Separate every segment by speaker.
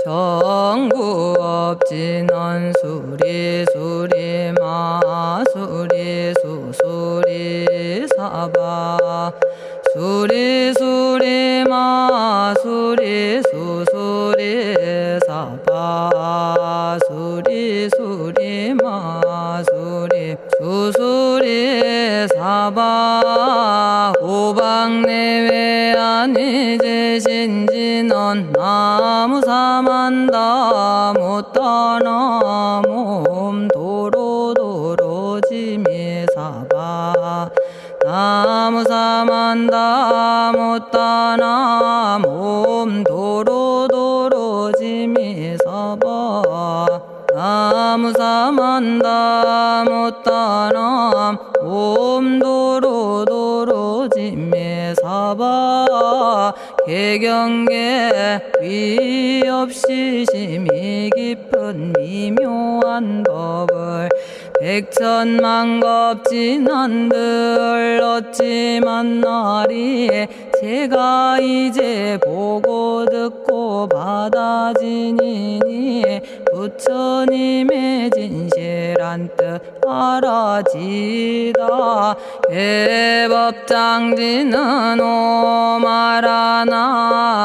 Speaker 1: 정구업진원 수리수리 마수리 수수리 사바 수리수리 마수리 수수리 사바 수리수리 마수리 수수리 사바 오방내외 안이제신진원 나무사만다 못다나 몸 도로도로 지미사바 나무사만다 못다나 몸 도로도로 지미사바 나무사만다 못다나 몸 도로도로 지미사바 개경계 위 없이 심히 깊은 미묘한 법을 백천만겁진한들 어찌 만나리 제가 이제 보고 듣고 받아지니니 부처님의 진실한 뜻 알아지다 대법장지는 오마라나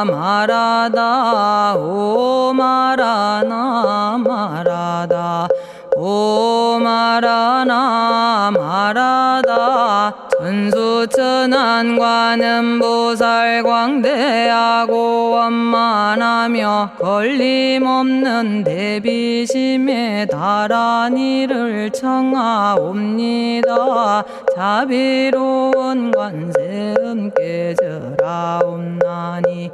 Speaker 1: 마라다 오마라나 마라다 오마라나 마라다 천수천안관음보살 광대하고 원만하며 걸림없는 대비심에 달한 이를 청하옵니다. 자비로운 관세음께 절하옵나니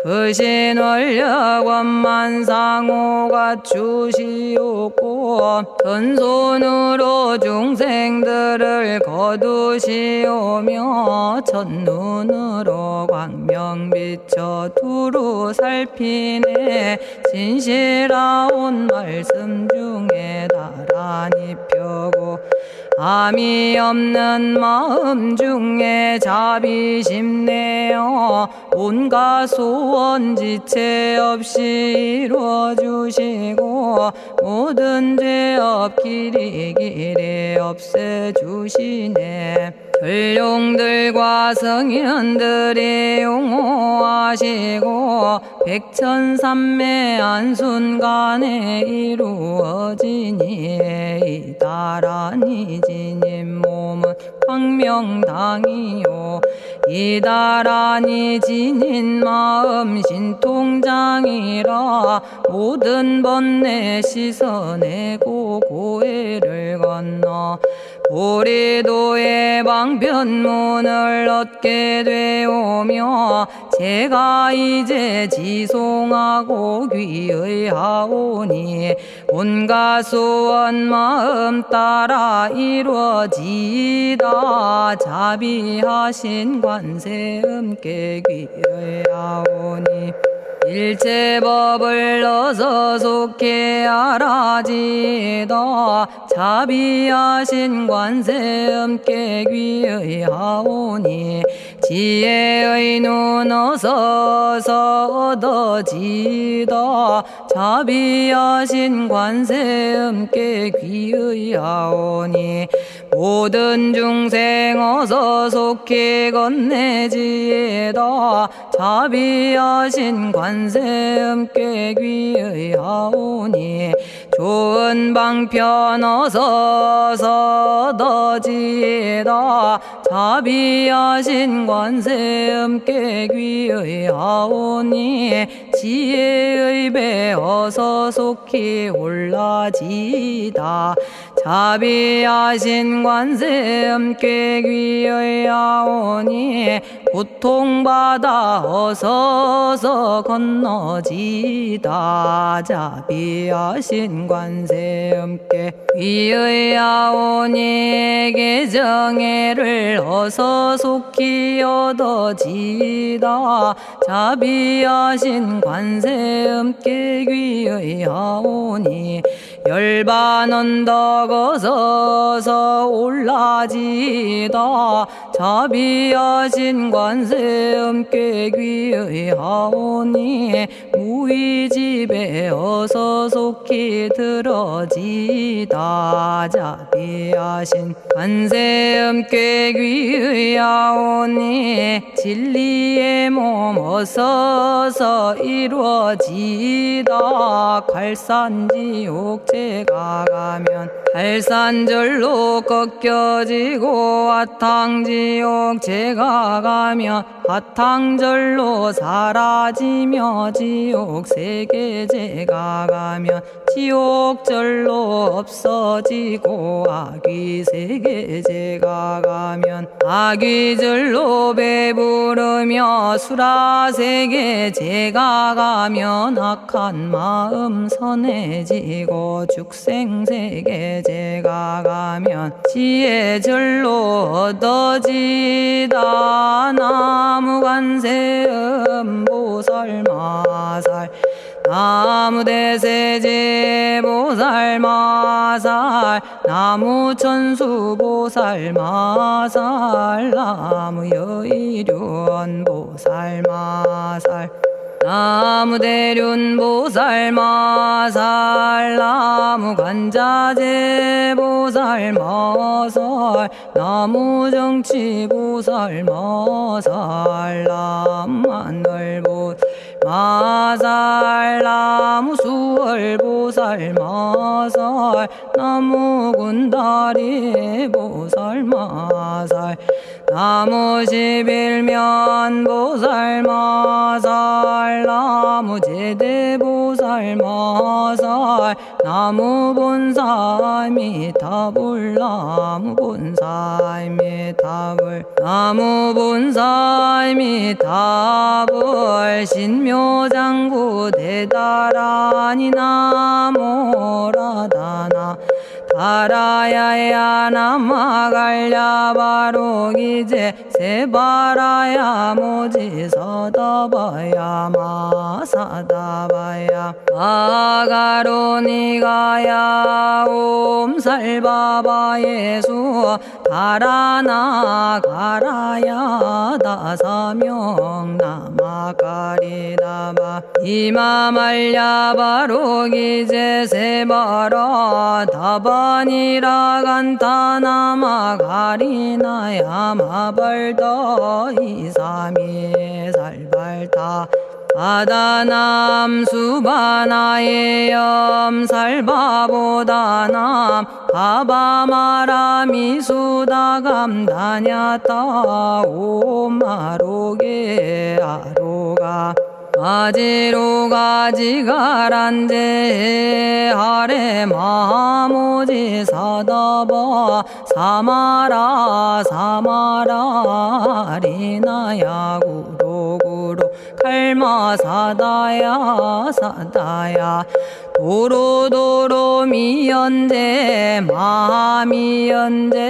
Speaker 1: 그신 원력 원만상호가 주시옵고 전손으로 중생들을 거두시오며 첫눈으로 광명 비쳐 두루 살피네 진실하온 말씀 중에 나란히 펴고 암이 없는 마음 중에 자비심 내어 온갖 소원 지체 없이 이루어주시고 모든 죄업 길이 없애주시네. 전룡들과 성현들이 용호하시고 백천삼매 한순간에 이루어지니 이다라니 지님 몸은 광명당이요 이다라니 지닌 마음 신통장이라 모든 번뇌 씻어내고 고해를 건너 보리도의 방편문을 얻게 되오며 제가 이제 지송하고 귀의하오니 온갖 소원 마음 따라 이루어지다 자비하신 관세음께 귀의하오니 일체법을 어서 속히 알아지다 자비하신 관세음께 귀의하오니 지혜의 눈 어서 얻어지다 자비하신 관세음께 귀의하오니 모든 중생 어서 속히 건네지다 자비하신 관세음께 귀의하오니 좋은 방편 어서 얻어지다 자비하신 관세음께 귀의하오니 지혜의 배 어서 속히 올라지다 자비하신 관세음께 귀의하오니 고통받아 어서 건너지다 자비하신 관세음께 귀의하오니 개정애를 어서 속히 얻어지다 자비하신 관세음께 귀의하오니 열반 언덕 어서 올라지다 자비하신 관세음께 귀의하오니 우리 집에 어서 속히 들어지다. 자비하신 관세음께 귀의하오니 진리의 몸 어서서 이루어지다. 갈산지옥 제가 가면 갈산절로 꺾여지고 화탕지옥 제가 가면 화탕절로 사라지며 지옥 세계 제가 가면 지옥절로 없어지고 아귀 세계 제가 가면 아귀절로 배부르며 수라 세계 제가 가면 악한 마음 선해지고 죽생 세계 제가 가면 지혜절로 얻어지다. 나무관세음 보살마살 나무대세제 보살마살 나무천수 보살마살 나무여의륜 보살마살 나무대륜 보살마살 나무관자재 보살마살 나무정치 보살마살 나무하늘 보살마살 나무수월 보살마살 나무군다리 보살마살 나무십일면 보살마살 나무제대 보살마살 나무본사미타불 나무본사미타불 나무본사미타불 신묘장구 대다라니 나모라다나 다라야야 나마갈야바로기제 세바라야 모지서다바야 마사다바야 마가로니가야 옴살바바예수 다라나 가라야 다사명 나마가리다바 이마말야바로기제 세바라 다바니라 간타나마 가리나야 마발더 이사미 살발타 바다남 수바나의 염살바보다남 바바마라미 수다감다냐타 오마로게 아로가 아지로가 지가란제 하레 마모지 사다바 사마라 사마라 리나야 구로구로 칼마 사다야 사다야 도로도로 미연제 마미연제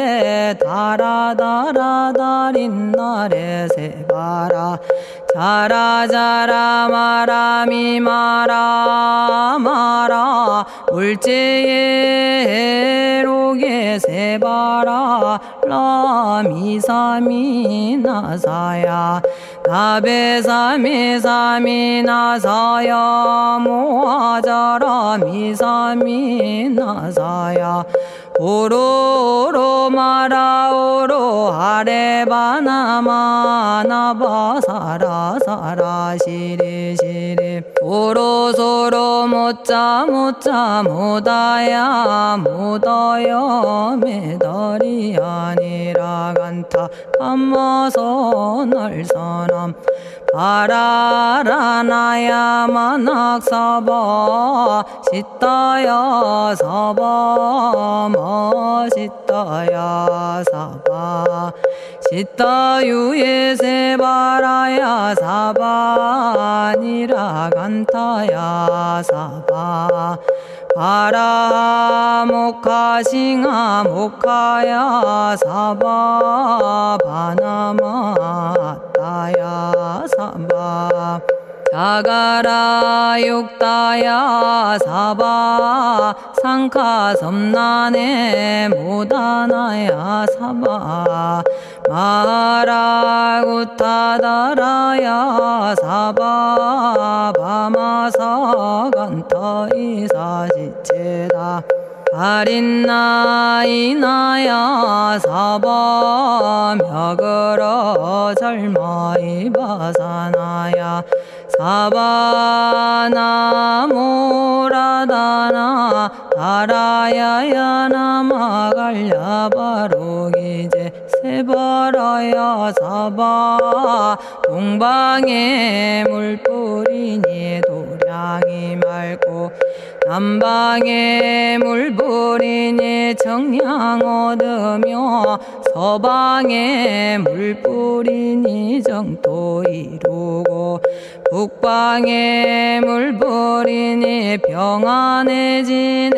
Speaker 1: 다라다라다린나레 세바라 자라자라 마라미 마라 물제에 로게 세바라 라미사미 나사야 나베사미사미 나사야 모아자라 미사미 나사야 오로로 마라오로 아레바나마 나바사라 사라 시리 시리 오로소로 못자 못자 못다야 못다야 메달이 아니라 간타 감마서 날선함 바라라나야 만학사바 시타야 사바 마시타야 사바 시타유예 세바라야 사바니라 간타야 사바 바라 모카싱아 모카야 사바 바나마 따야 사바 자가라 육다야 사바 상카 섬난에 모다나야 사바 마라구타다라야 사바 바마사간타 이사지체다 아린나이나야 사바 며그러 절마이바사나야 사바나모라다나 다라야야 나마갈야바로기제 세바라야 사바 동방에 물뿌리니 도량이 맑고 남방에 물뿌리니 정량 얻으며 서방에 물뿌리니 정토 이루고 북방에 물뿌리니 평안해지네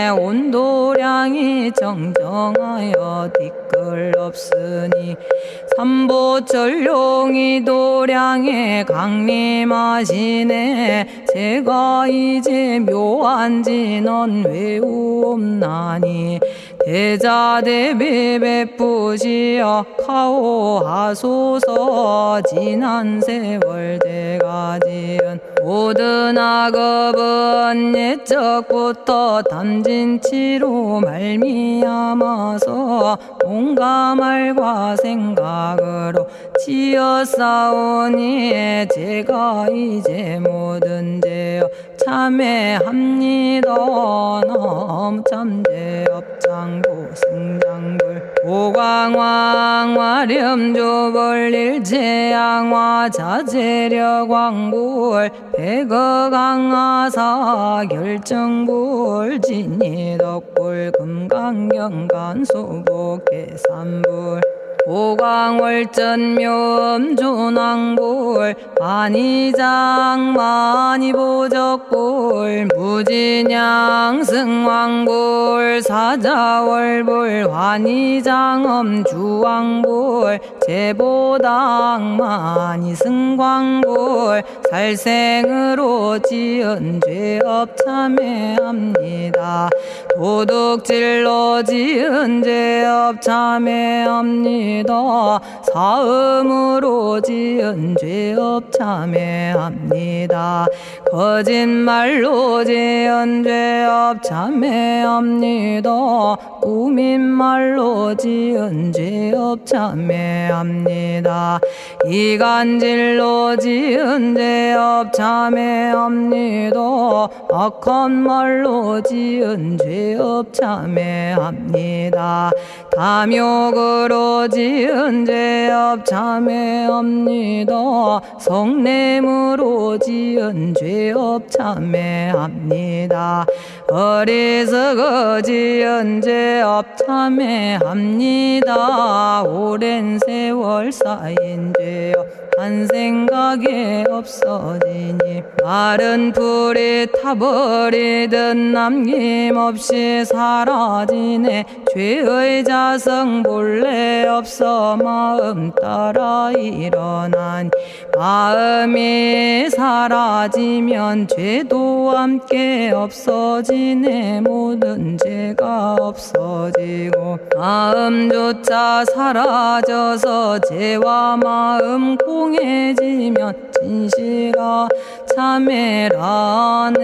Speaker 1: 온도량이 정정하여 뒤끌 없으니 삼보철룡이 도량에 강림하시네 제가 이제 묘한 진언 외우옵나니 대자대비 베푸시어 카오하소서 지난 세월 제가 지은 모든 악업은 옛적부터 탐진치로 말미암아서 온갖 말과 생각으로 지었사오니 제가 이제 모든 죄업 참회합니다. 넘참죄업장고 승장불 오광왕 화렴조벌 일체양화 자재력왕불 백어강하사 결정불 진이덕불 금강경간 소복계산불 오광월전묘음존왕불 안이장 만이보적불 무진양승왕불 사자월불 환희장엄주왕불 제보당 만이승광불 살생으로 지은 죄업 참회합니다. 도둑질로 지은 죄업 참회합니다. 사음으로 지은 죄업 참회합니다. 거짓말로 지은 죄업 참회합니다. 꾸민말로 지은 죄업 참회합니다. 이간질로 지은 죄업 참회합니다. 악한 말로 지은 죄업 참회합니다. 탐욕으로 지은 죄업 참회합니다. 성냄으로 지은 죄업 참회합니다. 어리석어 지은 죄업 참회합니다. 오랜 세월 쌓인 죄업 한 생각에 없어지니 마른 풀이 타버리듯 남김없이 사라지네. 죄의 자성 본래 없어 마음 따라 일어나니 마음이 사라지면 죄도 함께 없어지네. 모든 죄가 없어지고 마음조차 사라져서 죄와 마음 공해지면 진실아 참회라네.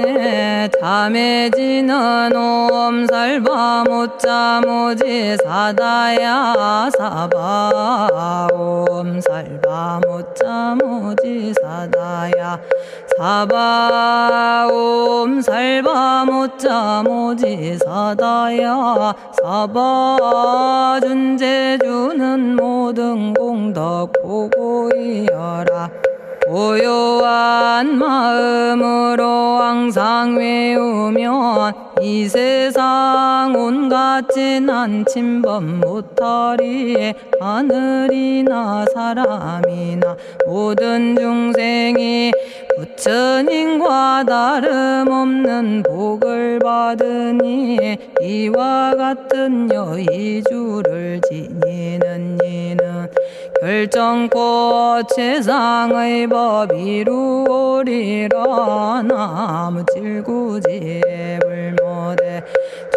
Speaker 1: 참해지는 옴살바 못자모지 사다야 사바 옴살바 못자모지 사다야 사바 옴살바 못자모지 사다야 사바 준재주는 모든 공덕 보고이여라. 고요한 마음으로 항상 외우면 이 세상 온갖 진한 침범 못하리. 하늘이나 사람이나 모든 중생이 부처님과 다름없는 복을 받으니 이와 같은 여의주를 지니는 이는 결정코 최상의 법 이루오리라. 나무 질구지 불모대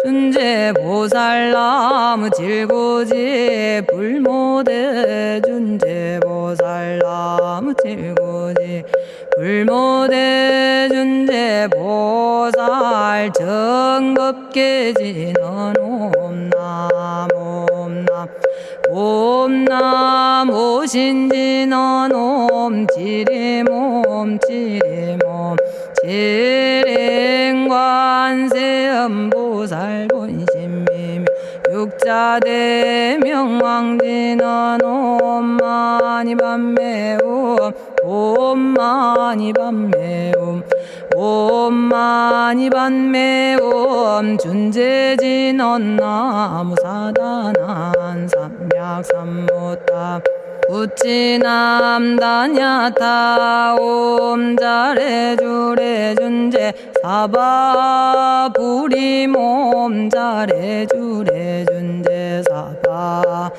Speaker 1: 준재보살. 나무 질구지 불모대 준재보살. 나무 질구지 불모대 준재보살. 정법계지는 옴남 옴남 옴남 오신지는 옴 지리몸 지리몸 지랭관세음보살 본심미묘 육자대명왕지는 옴마니밤매옴 옴마니밤매옴 옴마니밤매옴 준재진언 나무사단한 삼약삼무탑 우치남다냐타 옴자레주레 준재 사바 부리몸 자레주레 준재 사바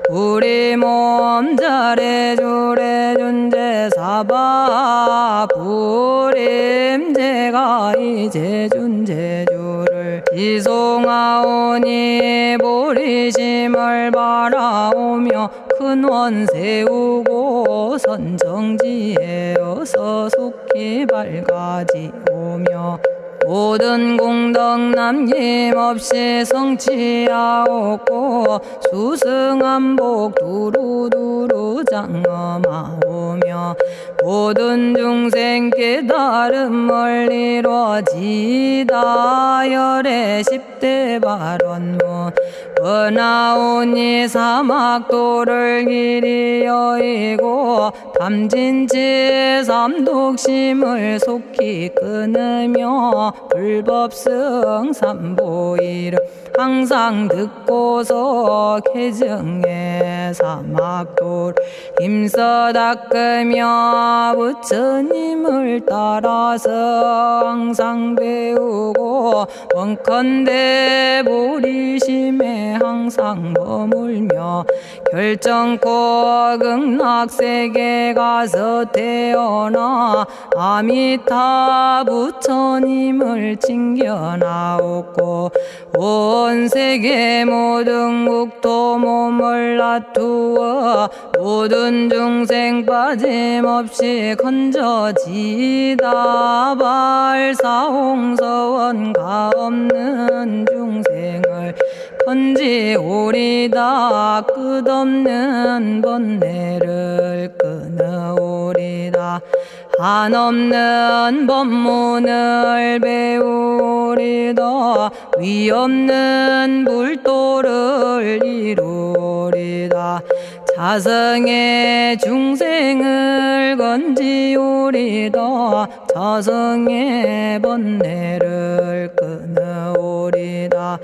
Speaker 1: 부리몸 자레주레 준재 사바 부림. 제가 이제 준재주를 지송하오니 보리심을 바라오며 큰원 세우고 선정지에 어서 속히 밝아지오며 모든 공덕 남김없이 성취하옵고 수승한복 두루두루 장엄하오며 모든 중생 깨달음을 이루어지다. 열의 10대 발언문 은하오니 사막도를 길이 여의고 탐진치 삼독심을 속히 끊으며 불법승 삼보이를 항상 듣고서 개정의 사막도를 힘써 닦으며 부처님을 따라서 항상 배우고 원컨대 보리심에 항상 머물며 결정코 극락세계 가서 태어나 아미타 부처님을 칭견하옵고 온 세계 모든 국토 몸을 놔두어 모든 중생 빠짐없이 건져지다. 발사홍서원 가없는 중생을 건지오리다. 끝없는 번뇌를 끊어오리다. 한없는 법문을 배우리다. 위없는 불도를 이루리다. 자성의 중생을 건지오리다. 자성의 번뇌를 끊어오리다.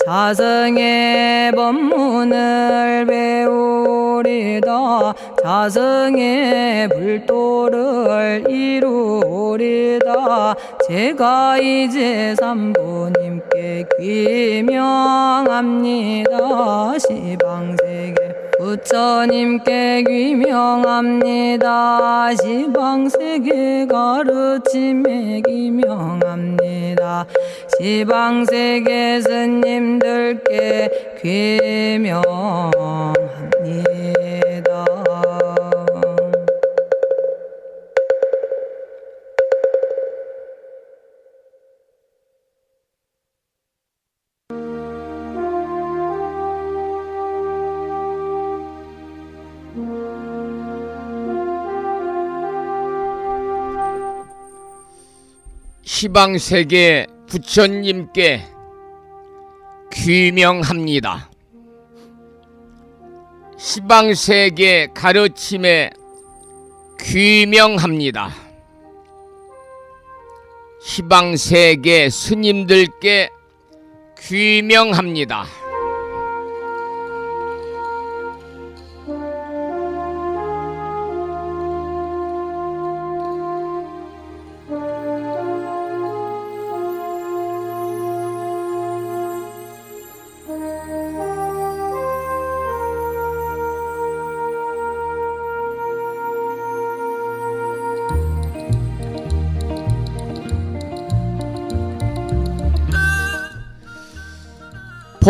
Speaker 1: 자성의 법문을 배우리다. 자성의 불도를 이루리다. 제가 이제 삼부님께 귀명합니다. 시방세계 부처님께 귀명합니다. 시방세계 가르침에 귀명합니다. 시방세계 스님들께 귀명합니다.
Speaker 2: 시방세계 부처님께 귀명합니다. 시방세계 가르침에 귀명합니다. 시방세계 스님들께 귀명합니다.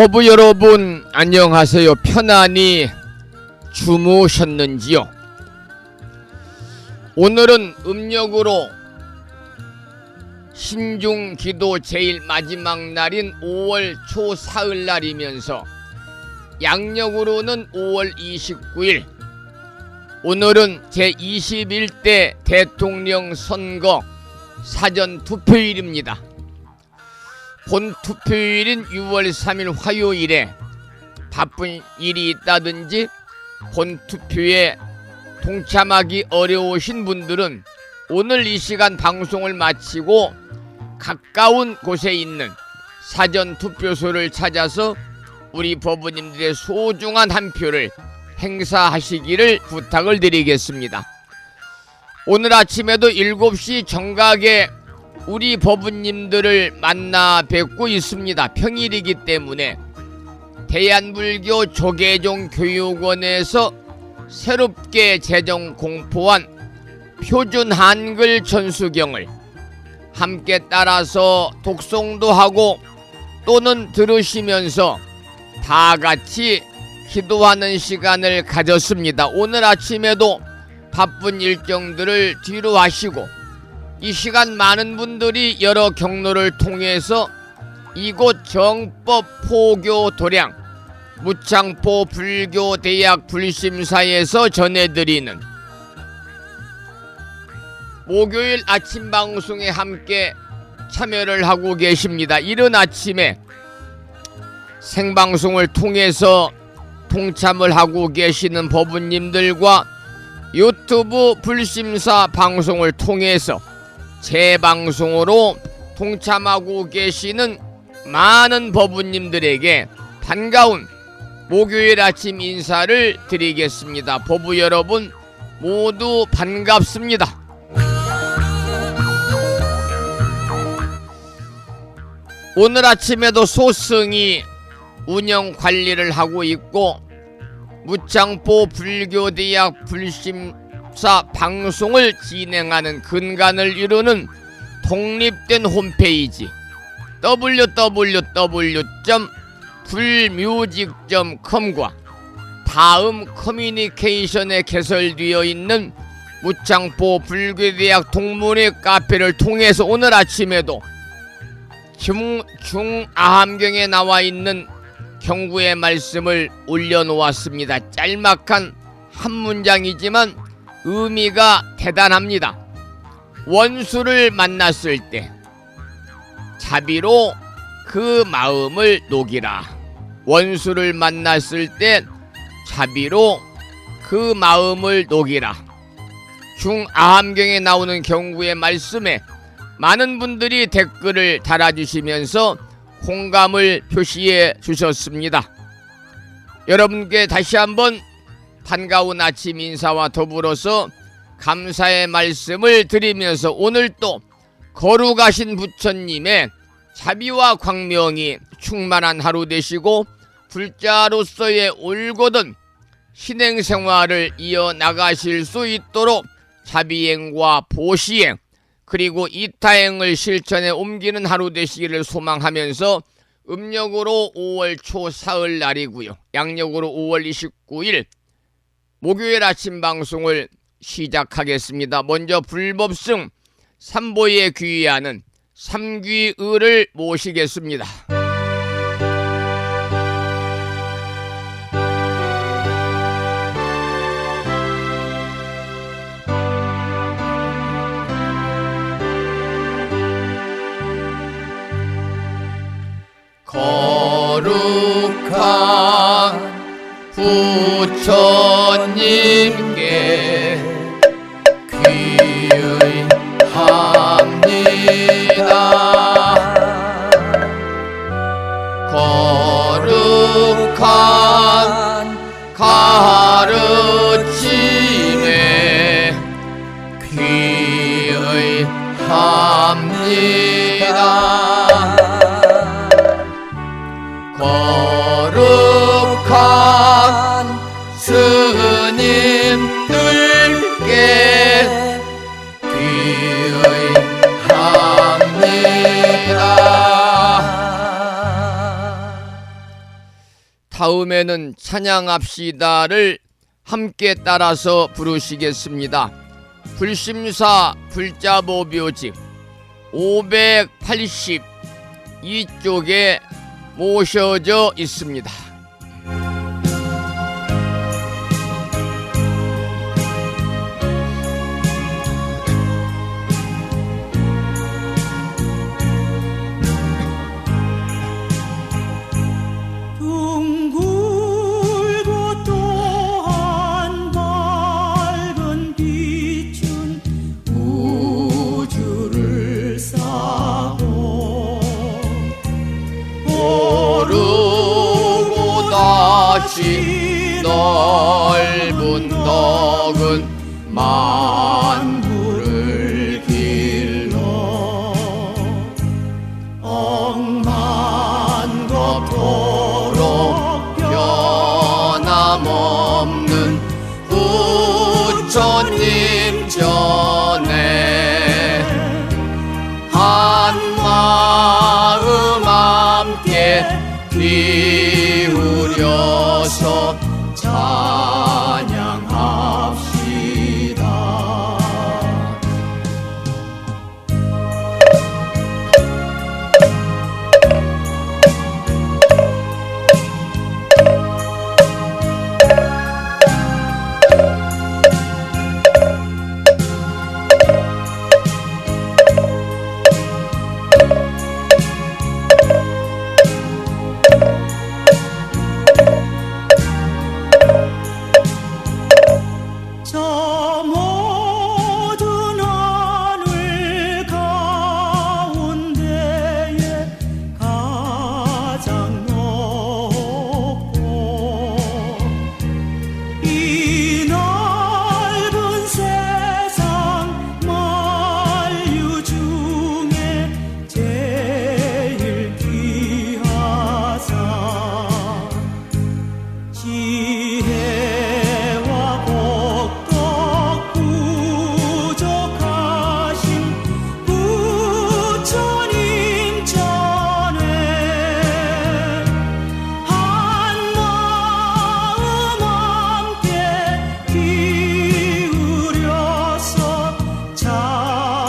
Speaker 2: 법부 여러분 안녕하세요. 편안히 주무셨는지요? 오늘은 음력으로 신중기도 제일 마지막 날인 5월 초 사흘날이면서 양력으로는 5월 29일, 오늘은 제21대 대통령 선거 사전투표일입니다. 본 투표일인 6월 3일 화요일에 바쁜 일이 있다든지 본 투표에 동참하기 어려우신 분들은 오늘 이 시간 방송을 마치고 가까운 곳에 있는 사전투표소를 찾아서 우리 법부님들의 소중한 한 표를 행사하시기를 부탁을 드리겠습니다. 오늘 아침에도 7시 정각에 우리 법부님들을 만나 뵙고 있습니다. 평일이기 때문에 대한불교 조계종 교육원에서 새롭게 제정 공포한 표준 한글 전수경을 함께 따라서 독송도 하고 또는 들으시면서 다 같이 기도하는 시간을 가졌습니다. 오늘 아침에도 바쁜 일정들을 뒤로 하시고 이 시간 많은 분들이 여러 경로를 통해서 이곳 정법 포교 도량 무창포 불교대학 불심사에서 전해드리는 목요일 아침 방송에 함께 참여를 하고 계십니다. 이른 아침에 생방송을 통해서 동참을 하고 계시는 법부님들과 유튜브 불심사 방송을 통해서 재방송으로 동참하고 계시는 많은 법부님들에게 반가운 목요일 아침 인사를 드리겠습니다. 법부 여러분 모두 반갑습니다. 오늘 아침에도 소승이 운영 관리를 하고 있고 무창포 불교대학 불심사 방송을 진행하는 근간을 이루는 독립된 홈페이지 www.불뮤직.com과 다음 커뮤니케이션에 개설되어 있는 무창포 불교대학 동문회 카페를 통해서 오늘 아침에도 중아함경에 나와 있는 경구의 말씀을 올려놓았습니다. 짤막한 한 문장이지만 의미가 대단합니다. 원수를 만났을 때 자비로 그 마음을 녹이라. 원수를 만났을 때 자비로 그 마음을 녹이라. 중아함경에 나오는 경구의 말씀에 많은 분들이 댓글을 달아주시면서 공감을 표시해 주셨습니다. 여러분께 다시 한번 반가운 아침 인사와 더불어서 감사의 말씀을 드리면서 오늘 또 거룩하신 부처님의 자비와 광명이 충만한 하루 되시고 불자로서의 올곧은 신행생활을 이어나가실 수 있도록 자비행과 보시행 그리고 이타행을 실천에 옮기는 하루 되시기를 소망하면서 음력으로 5월 초 사흘 날이고요. 양력으로 5월 29일 목요일 아침 방송을 시작하겠습니다. 먼저 불법승 삼보에 귀의하는 삼귀의를 모시겠습니다. 거룩한 부처님께 귀의합니다. 거룩한 가르침에 귀의합니다. 거룩한 스님들께 귀의합니다. 다음에는 찬양합시다를 함께 따라서 부르시겠습니다. 불심사 불자보묘집 582쪽에 모셔져 있습니다.
Speaker 3: 둥글고 또한 밝은 빛은 우주를 싸고
Speaker 2: 오르고 다시 넓은 덕은 만물을 길러 억만겁도록 변함없는 부처님 전에 한마음 함께 기울여서 찬양합시다.
Speaker 3: 저 모든 하늘 가운데에 가장 높고 이 넓은 세상 만유 중에 제일 귀하사 지혜와 복덕 부족하신 부처님 전에 한마음 함께 기울여서 찬양합시다.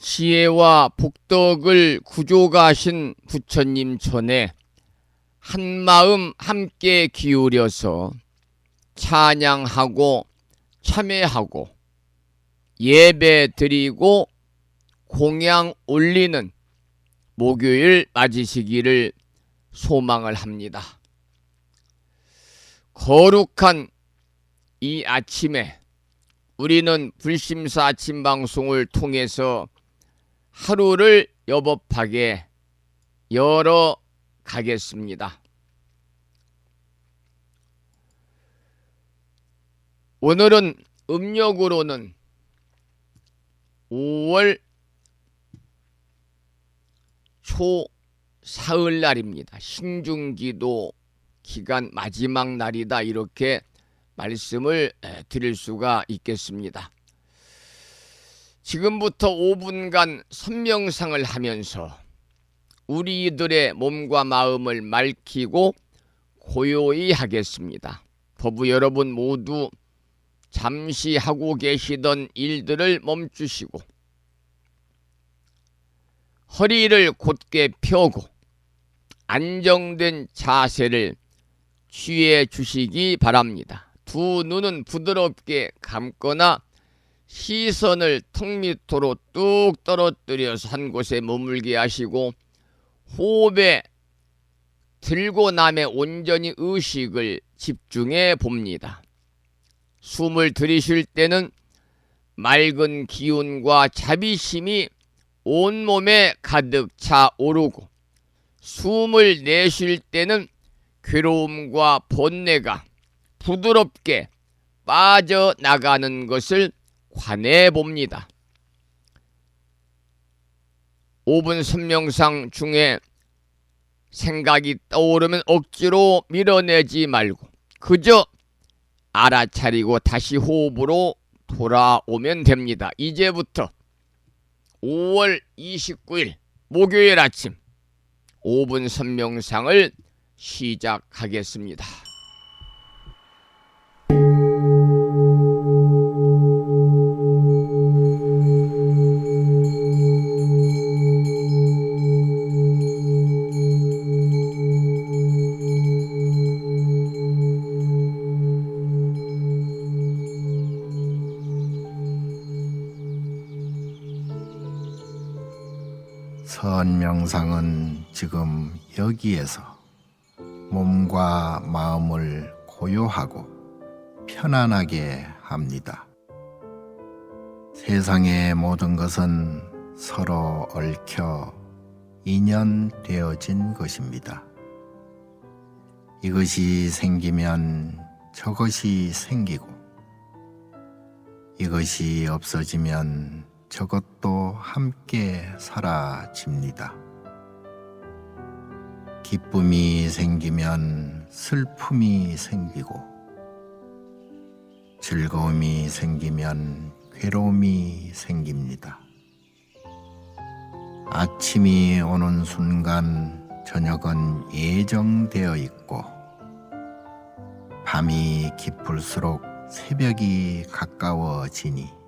Speaker 2: 지혜와 복덕을 구족하신 부처님 전에 한마음 함께 기울여서 찬양하고 참회하고 예배 드리고 공양 올리는 목요일 맞으시기를 소망을 합니다. 거룩한 이 아침에 우리는 불심사 아침 방송을 통해서 하루를 여법하게 열어가겠습니다. 오늘은 음력으로는 5월 초 사흘날입니다. 신중기도 기간 마지막 날이다, 이렇게 말씀을 드릴 수가 있겠습니다. 지금부터 5분간 선명상을 하면서 우리들의 몸과 마음을 맑히고 고요히 하겠습니다. 법부 여러분 모두 잠시 하고 계시던 일들을 멈추시고 허리를 곧게 펴고 안정된 자세를 취해 주시기 바랍니다. 두 눈은 부드럽게 감거나 시선을 턱 밑으로 뚝 떨어뜨려서 한 곳에 머물게 하시고 호흡에 들고 남에 온전히 의식을 집중해 봅니다. 숨을 들이쉴 때는 맑은 기운과 자비심이 온몸에 가득 차오르고 숨을 내쉴 때는 괴로움과 번뇌가 부드럽게 빠져나가는 것을 관해 봅니다. 5분 선명상 중에 생각이 떠오르면 억지로 밀어내지 말고 그저 알아차리고 다시 호흡으로 돌아오면 됩니다. 이제부터 5월 29일 목요일 아침 5분 선명상을 시작하겠습니다.
Speaker 4: 선명상은 지금 여기에서 몸과 마음을 고요하고 편안하게 합니다. 세상의 모든 것은 서로 얽혀 인연되어진 것입니다. 이것이 생기면 저것이 생기고 이것이 없어지면 저것도 함께 사라집니다. 기쁨이 생기면 슬픔이 생기고 즐거움이 생기면 괴로움이 생깁니다. 아침이 오는 순간 저녁은 예정되어 있고 밤이 깊을수록 새벽이 가까워지니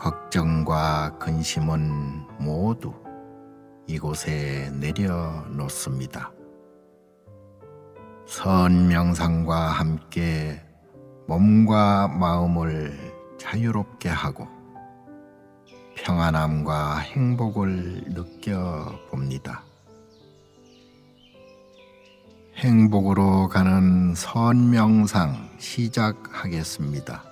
Speaker 4: 걱정과 근심은 모두 이곳에 내려놓습니다. 선명상과 함께 몸과 마음을 자유롭게 하고 평안함과 행복을 느껴봅니다. 행복으로 가는 선명상 시작하겠습니다.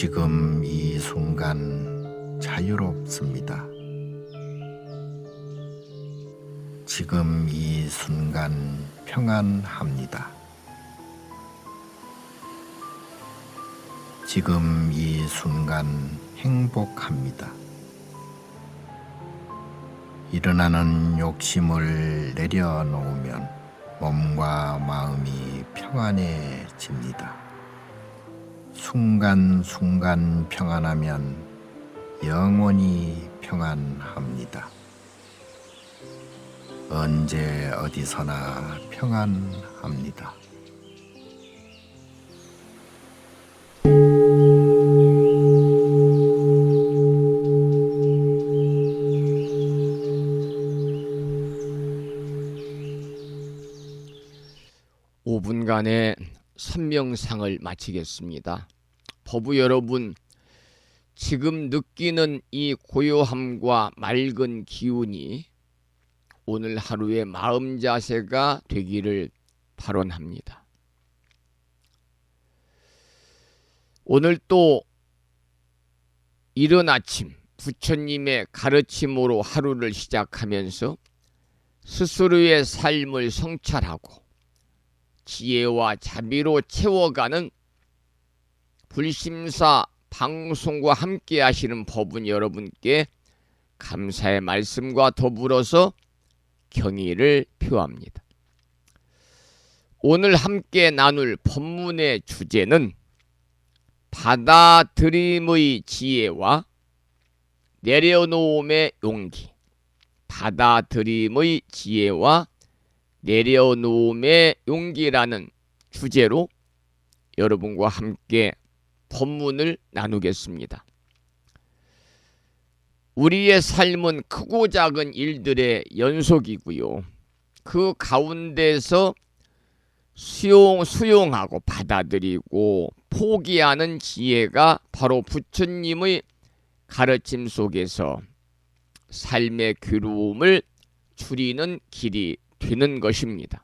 Speaker 4: 지금 이 순간 자유롭습니다. 지금 이 순간 평안합니다. 지금 이 순간 행복합니다. 일어나는 욕심을 내려놓으면 몸과 마음이 평안해집니다. 순간순간 평안하면 영원히 평안합니다. 언제 어디서나 평안합니다.
Speaker 2: 오 분간의 선명상을 마치겠습니다. 법부 여러분, 지금 느끼는 이 고요함과 맑은 기운이 오늘 하루의 마음 자세가 되기를 발언합니다. 오늘 또 이른 아침 부처님의 가르침으로 하루를 시작하면서 스스로의 삶을 성찰하고 지혜와 자비로 채워가는 불심사 방송과 함께 하시는 법은 여러분께 감사의 말씀과 더불어서 경의를 표합니다. 오늘 함께 나눌 법문의 주제는 받아들임의 지혜와 내려놓음의 용기, 받아들임의 지혜와 내려놓음의 용기라는 주제로 여러분과 함께 법문을 나누겠습니다. 우리의 삶은 크고 작은 일들의 연속이고요. 그 가운데서 수용하고 받아들이고 포기하는 지혜가 바로 부처님의 가르침 속에서 삶의 괴로움을 줄이는 길이 되는 것입니다.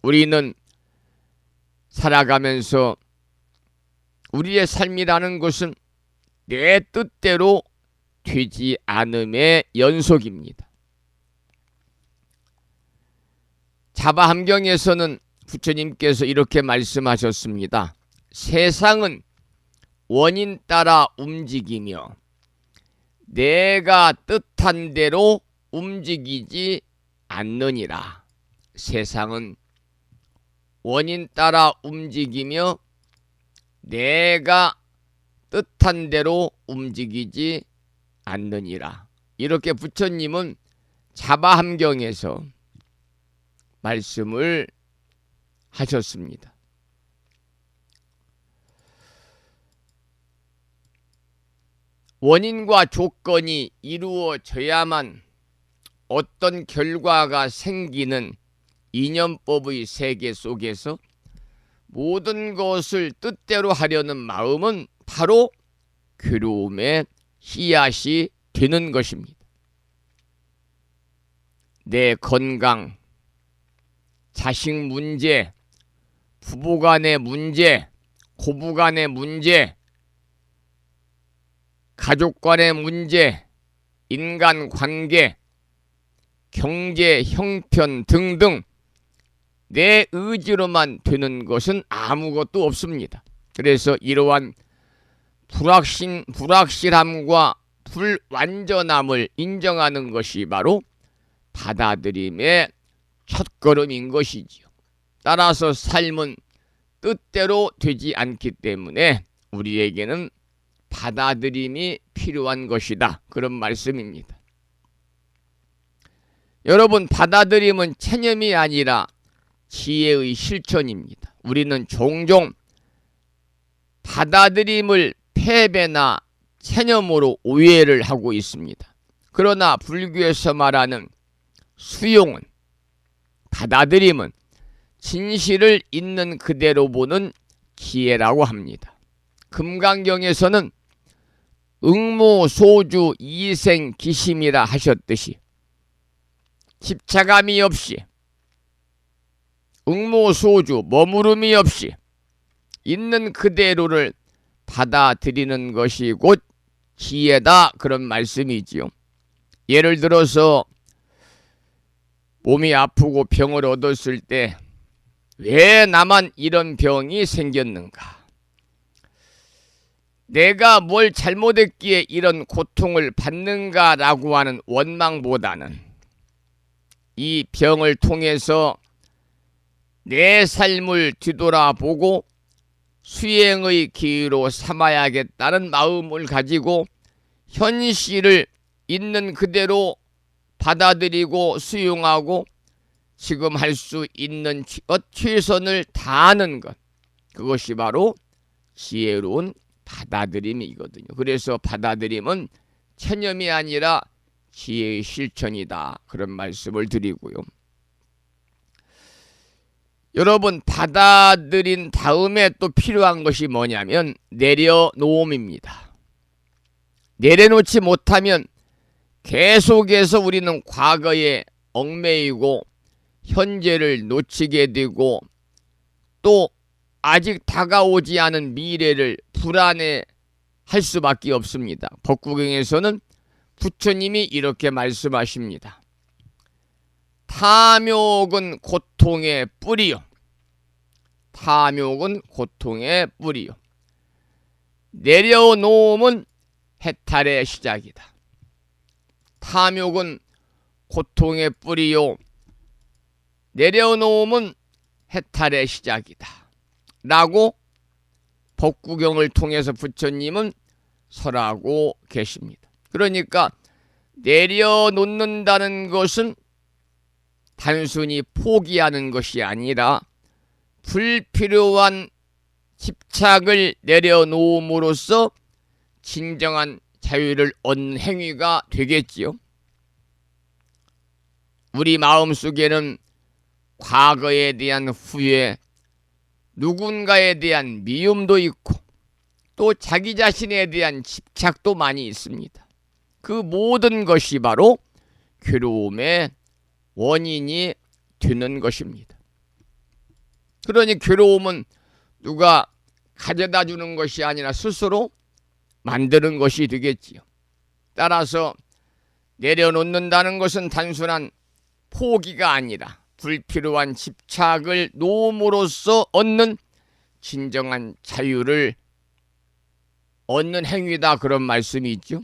Speaker 2: 우리는 살아가면서 우리의 삶이라는 것은 내 뜻대로 되지 않음의 연속입니다. 자바함경에서는 부처님께서 이렇게 말씀하셨습니다. 세상은 원인 따라 움직이며 내가 뜻한 대로 움직이지 않느니라. 세상은 원인 따라 움직이며 내가 뜻한 대로 움직이지 않느니라. 이렇게 부처님은 자바함경에서 말씀을 하셨습니다. 원인과 조건이 이루어져야만 어떤 결과가 생기는 인연법의 세계 속에서 모든 것을 뜻대로 하려는 마음은 바로 괴로움의 씨앗이 되는 것입니다. 내 건강, 자식 문제, 부부 간의 문제, 고부 간의 문제, 가족 간의 문제, 인간관계, 경제, 형편 등등 내 의지로만 되는 것은 아무것도 없습니다. 그래서 이러한 불확실함과 불완전함을 인정하는 것이 바로 받아들임의 첫걸음인 것이지요. 따라서 삶은 뜻대로 되지 않기 때문에 우리에게는 받아들임이 필요한 것이다. 그런 말씀입니다. 여러분, 받아들임은 체념이 아니라 지혜의 실천입니다. 우리는 종종 받아들임을 패배나 체념으로 오해를 하고 있습니다. 그러나 불교에서 말하는 수용은, 받아들임은 진실을 있는 그대로 보는 지혜라고 합니다. 금강경에서는 응모소주 이생기심이라 하셨듯이 집착함이 없이 응모소주 머무름이 없이 있는 그대로를 받아들이는 것이 곧 지혜다, 그런 말씀이지요. 예를 들어서 몸이 아프고 병을 얻었을 때 왜 나만 이런 병이 생겼는가? 내가 뭘 잘못했기에 이런 고통을 받는가라고 하는 원망보다는 이 병을 통해서 내 삶을 뒤돌아보고 수행의 기회로 삼아야겠다는 마음을 가지고 현실을 있는 그대로 받아들이고 수용하고 지금 할 수 있는 최선을 다하는 것, 그것이 바로 지혜로운 받아들임이거든요. 그래서 받아들임은 체념이 아니라 지혜의 실천이다, 그런 말씀을 드리고요. 여러분, 받아들인 다음에 또 필요한 것이 뭐냐면 내려놓음입니다. 내려놓지 못하면 계속해서 우리는 과거에 얽매이고 현재를 놓치게 되고 또 아직 다가오지 않은 미래를 불안해 할 수밖에 없습니다. 법구경에서는 부처님이 이렇게 말씀하십니다. 탐욕은 고통의 뿌리요. 탐욕은 고통의 뿌리요. 내려놓음은 해탈의 시작이다. 탐욕은 고통의 뿌리요. 내려놓음은 해탈의 시작이다. 라고 법구경을 통해서 부처님은 설하고 계십니다. 그러니까 내려놓는다는 것은 단순히 포기하는 것이 아니라 불필요한 집착을 내려놓음으로써 진정한 자유를 얻는 행위가 되겠지요. 우리 마음속에는 과거에 대한 후회, 누군가에 대한 미움도 있고 또 자기 자신에 대한 집착도 많이 있습니다. 그 모든 것이 바로 괴로움의 원인이 되는 것입니다. 그러니 괴로움은 누가 가져다 주는 것이 아니라 스스로 만드는 것이 되겠지요. 따라서 내려놓는다는 것은 단순한 포기가 아니라 불필요한 집착을 놓음으로써 얻는 진정한 자유를 얻는 행위다, 그런 말씀이 있죠.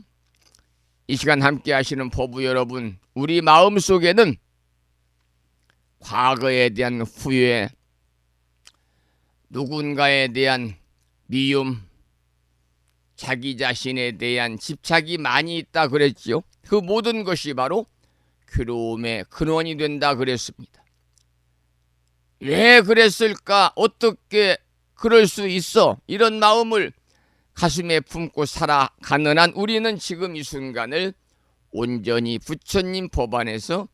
Speaker 2: 이 시간 함께 하시는 법부 여러분, 우리 마음속에는 과거에 대한 후회, 누군가에 대한 미움, 자기 자신에 대한 집착이 많이 있다 그랬지요. 그 모든 것이 바로 괴로움의 근원이 된다 그랬습니다. 왜 그랬을까? 어떻게 그럴 수 있어? 이런 마음을 가슴에 품고 살아가는 한 우리는 지금 이 순간을 온전히 부처님 법 안에서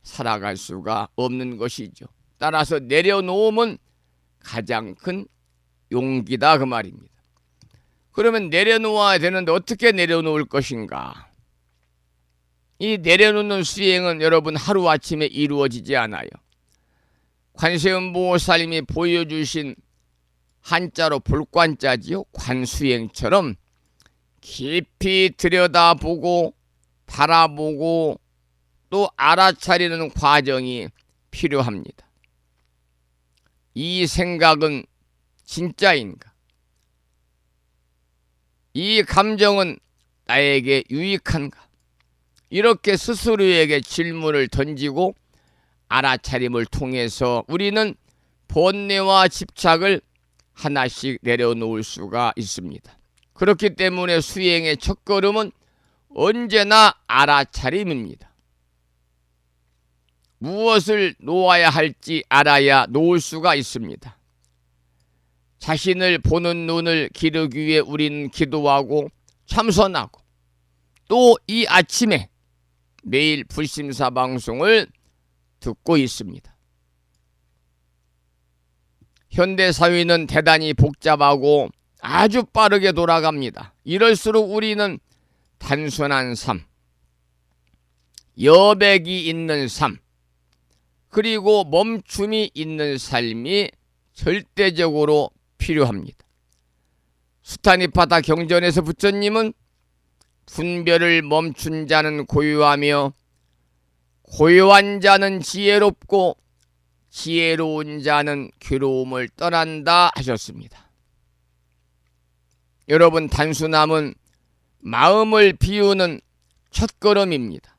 Speaker 2: 살아갈 수가 없는 것이죠. 따라서 내려놓음은 가장 큰 용기다, 그 말입니다. 그러면 내려놓아야 되는데 어떻게 내려놓을 것인가? 이 내려놓는 수행은 여러분 하루아침에 이루어지지 않아요. 관세음보살님이 보여주신 한자로 볼관자지요. 관수행처럼 깊이 들여다보고 바라보고 또 알아차리는 과정이 필요합니다. 이 생각은 진짜인가? 이 감정은 나에게 유익한가? 이렇게 스스로에게 질문을 던지고 알아차림을 통해서 우리는 번뇌와 집착을 하나씩 내려놓을 수가 있습니다. 그렇기 때문에 수행의 첫걸음은 언제나 알아차림입니다. 무엇을 놓아야 할지 알아야 놓을 수가 있습니다. 자신을 보는 눈을 기르기 위해 우리는 기도하고 참선하고 또 이 아침에 매일 불심사 방송을 듣고 있습니다. 현대사회는 대단히 복잡하고 아주 빠르게 돌아갑니다. 이럴수록 우리는 단순한 삶, 여백이 있는 삶, 그리고 멈춤이 있는 삶이 절대적으로 필요합니다. 수타니파다 경전에서 부처님은 분별을 멈춘 자는 고요하며 고요한 자는 지혜롭고 지혜로운 자는 괴로움을 떠난다 하셨습니다. 여러분, 단순함은 마음을 비우는 첫걸음입니다.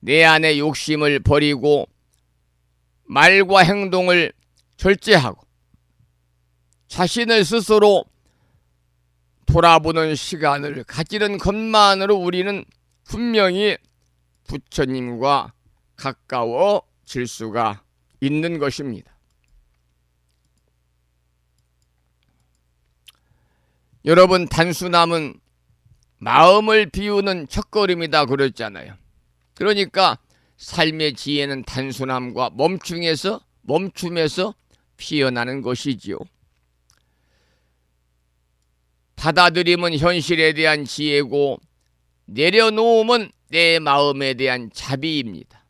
Speaker 2: 내 안의 욕심을 버리고 말과 행동을 절제하고 자신을 스스로 돌아보는 시간을 가지는 것만으로 우리는 분명히 부처님과 가까워질 수가 있는 것입니다. 여러분, 단순함은 마음을 비우는 첫걸음이다 그랬잖아요. 그러니까 삶의 지혜는 단순함과 멈춤에서 피어나는 것이지요. 받아들임은 현실에 대한 지혜고 내려놓음은 내 마음에 대한 자비입니다.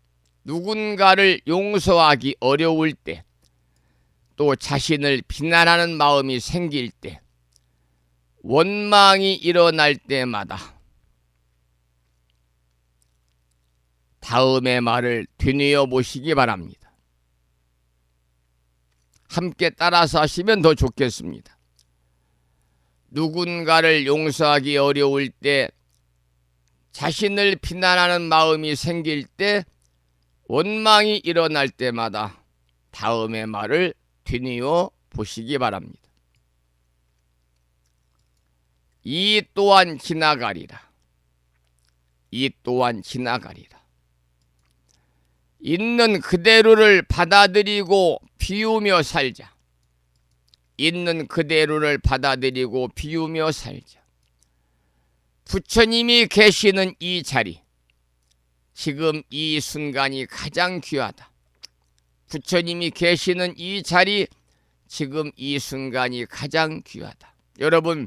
Speaker 2: 누군가를 용서하기 어려울 때, 또 자신을 비난하는 마음이 생길 때, 원망이 일어날 때마다 다음의 말을 되뇌어 보시기 바랍니다. 함께 따라서 하시면 더 좋겠습니다. 누군가를 용서하기 어려울 때, 자신을 비난하는 마음이 생길 때, 원망이 일어날 때마다 다음의 말을 되뇌어 보시기 바랍니다. 이 또한 지나가리라. 이 또한 지나가리라. 있는 그대로를 받아들이고 비우며 살자. 있는 그대로를 받아들이고 비우며 살자. 부처님이 계시는 이 자리, 지금 이 순간이 가장 귀하다. 부처님이 계시는 이 자리, 지금 이 순간이 가장 귀하다. 여러분,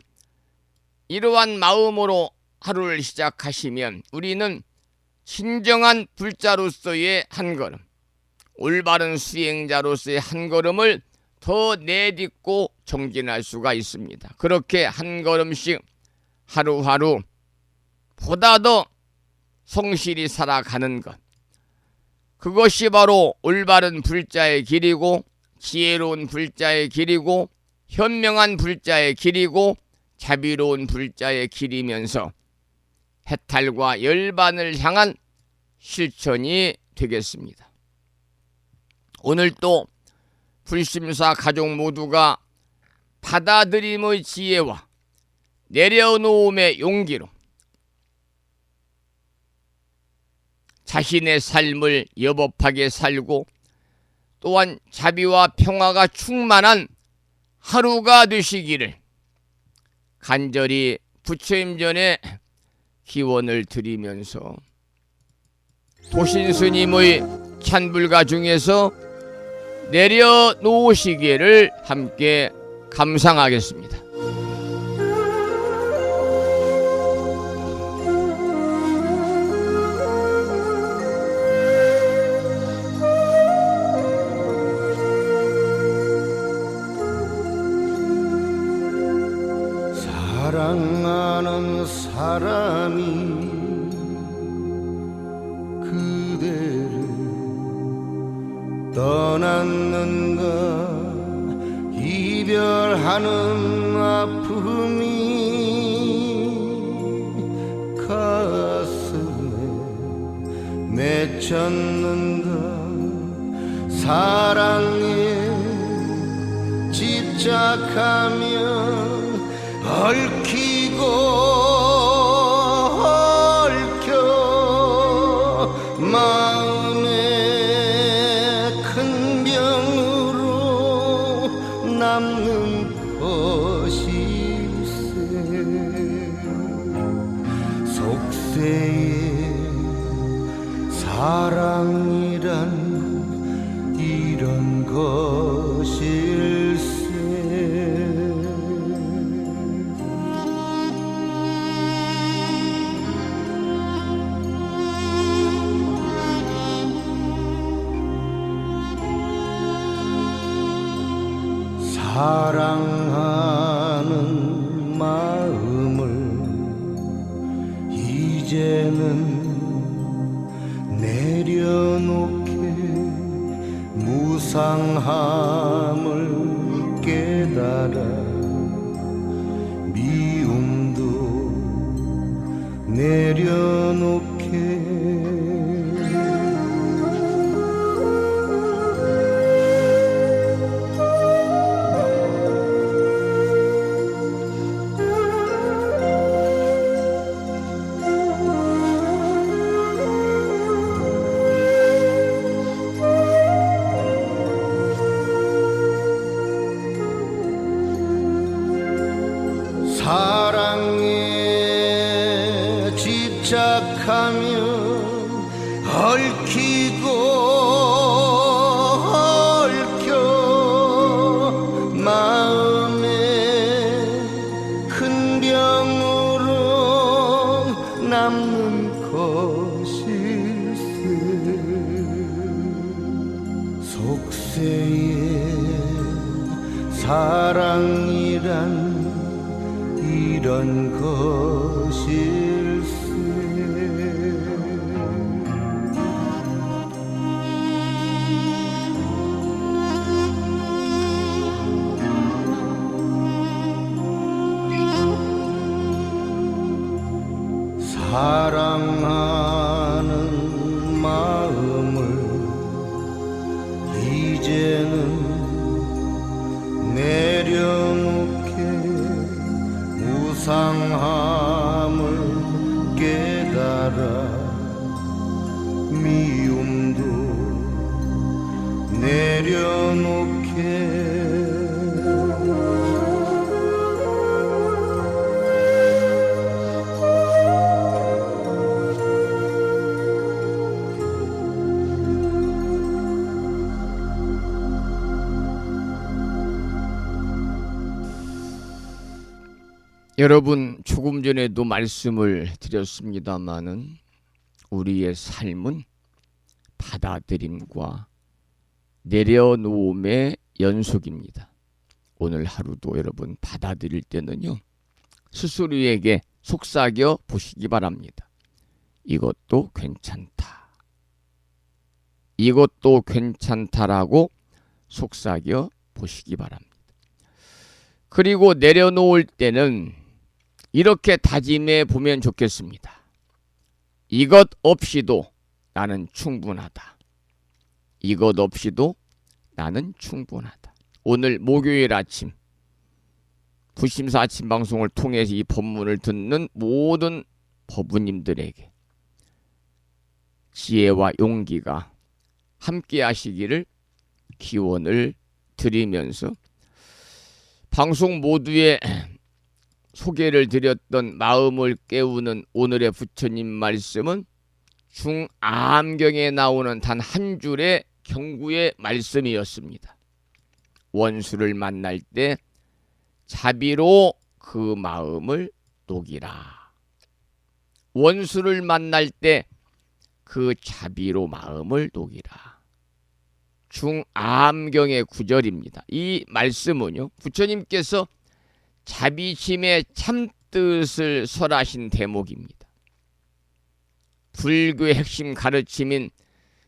Speaker 2: 이러한 마음으로 하루를 시작하시면 우리는 진정한 불자로서의 한 걸음, 올바른 수행자로서의 한 걸음을 더 내딛고 정진할 수가 있습니다. 그렇게 한 걸음씩 하루하루 보다 더 성실히 살아가는 것, 그것이 바로 올바른 불자의 길이고 지혜로운 불자의 길이고 현명한 불자의 길이고 자비로운 불자의 길이면서 해탈과 열반을 향한 실천이 되겠습니다. 오늘 또 불심사 가족 모두가 받아들임의 지혜와 내려놓음의 용기로 자신의 삶을 여법하게 살고 또한 자비와 평화가 충만한 하루가 되시기를 간절히 부처님 전에 기원을 드리면서 도신스님의 찬불가 중에서 내려놓으시기를 함께 감상하겠습니다.
Speaker 4: 사랑하는 사람이 그대를 떠났는가. 이별하는 아픔이 가슴에 맺혔는가. 사랑에 집착하면 얽히고 얽혀 마음에 큰 병으로 남는 것일세. 속세에 사랑이란 이런 것일세. 사랑하는 마음을 이제는 내려놓게 무상함을 깨달아 미움도 내려놓게. 집착하면 얽히고 얽혀 마음에 큰 병으로 남는 것일세. 속세에 사랑이란 이런 것일세. 사랑하는 마음을 이제는 내려놓게 무상함을 깨달아 미움도 내려놓게.
Speaker 2: 여러분, 조금 전에도 말씀을 드렸습니다마는 우리의 삶은 받아들임과 내려놓음의 연속입니다. 오늘 하루도 여러분 받아들일 때는요, 스스로에게 속삭여 보시기 바랍니다. 이것도 괜찮다. 이것도 괜찮다라고 속삭여 보시기 바랍니다. 그리고 내려놓을 때는 이렇게 다짐해 보면 좋겠습니다. 이것 없이도 나는 충분하다. 이것 없이도 나는 충분하다. 오늘 목요일 아침 부심사 아침 방송을 통해서 이 법문을 듣는 모든 법부님들에게 지혜와 용기가 함께 하시기를 기원을 드리면서 방송 모두에 소개를 드렸던 마음을 깨우는 오늘의 부처님 말씀은 중암경에 나오는 단 한 줄의 경구의 말씀이었습니다. 원수를 만날 때 자비로 그 마음을 녹이라. 원수를 만날 때 그 자비로 마음을 녹이라. 중암경의 구절입니다. 이 말씀은요, 부처님께서 자비심의 참뜻을 설하신 대목입니다. 불교의 핵심 가르침인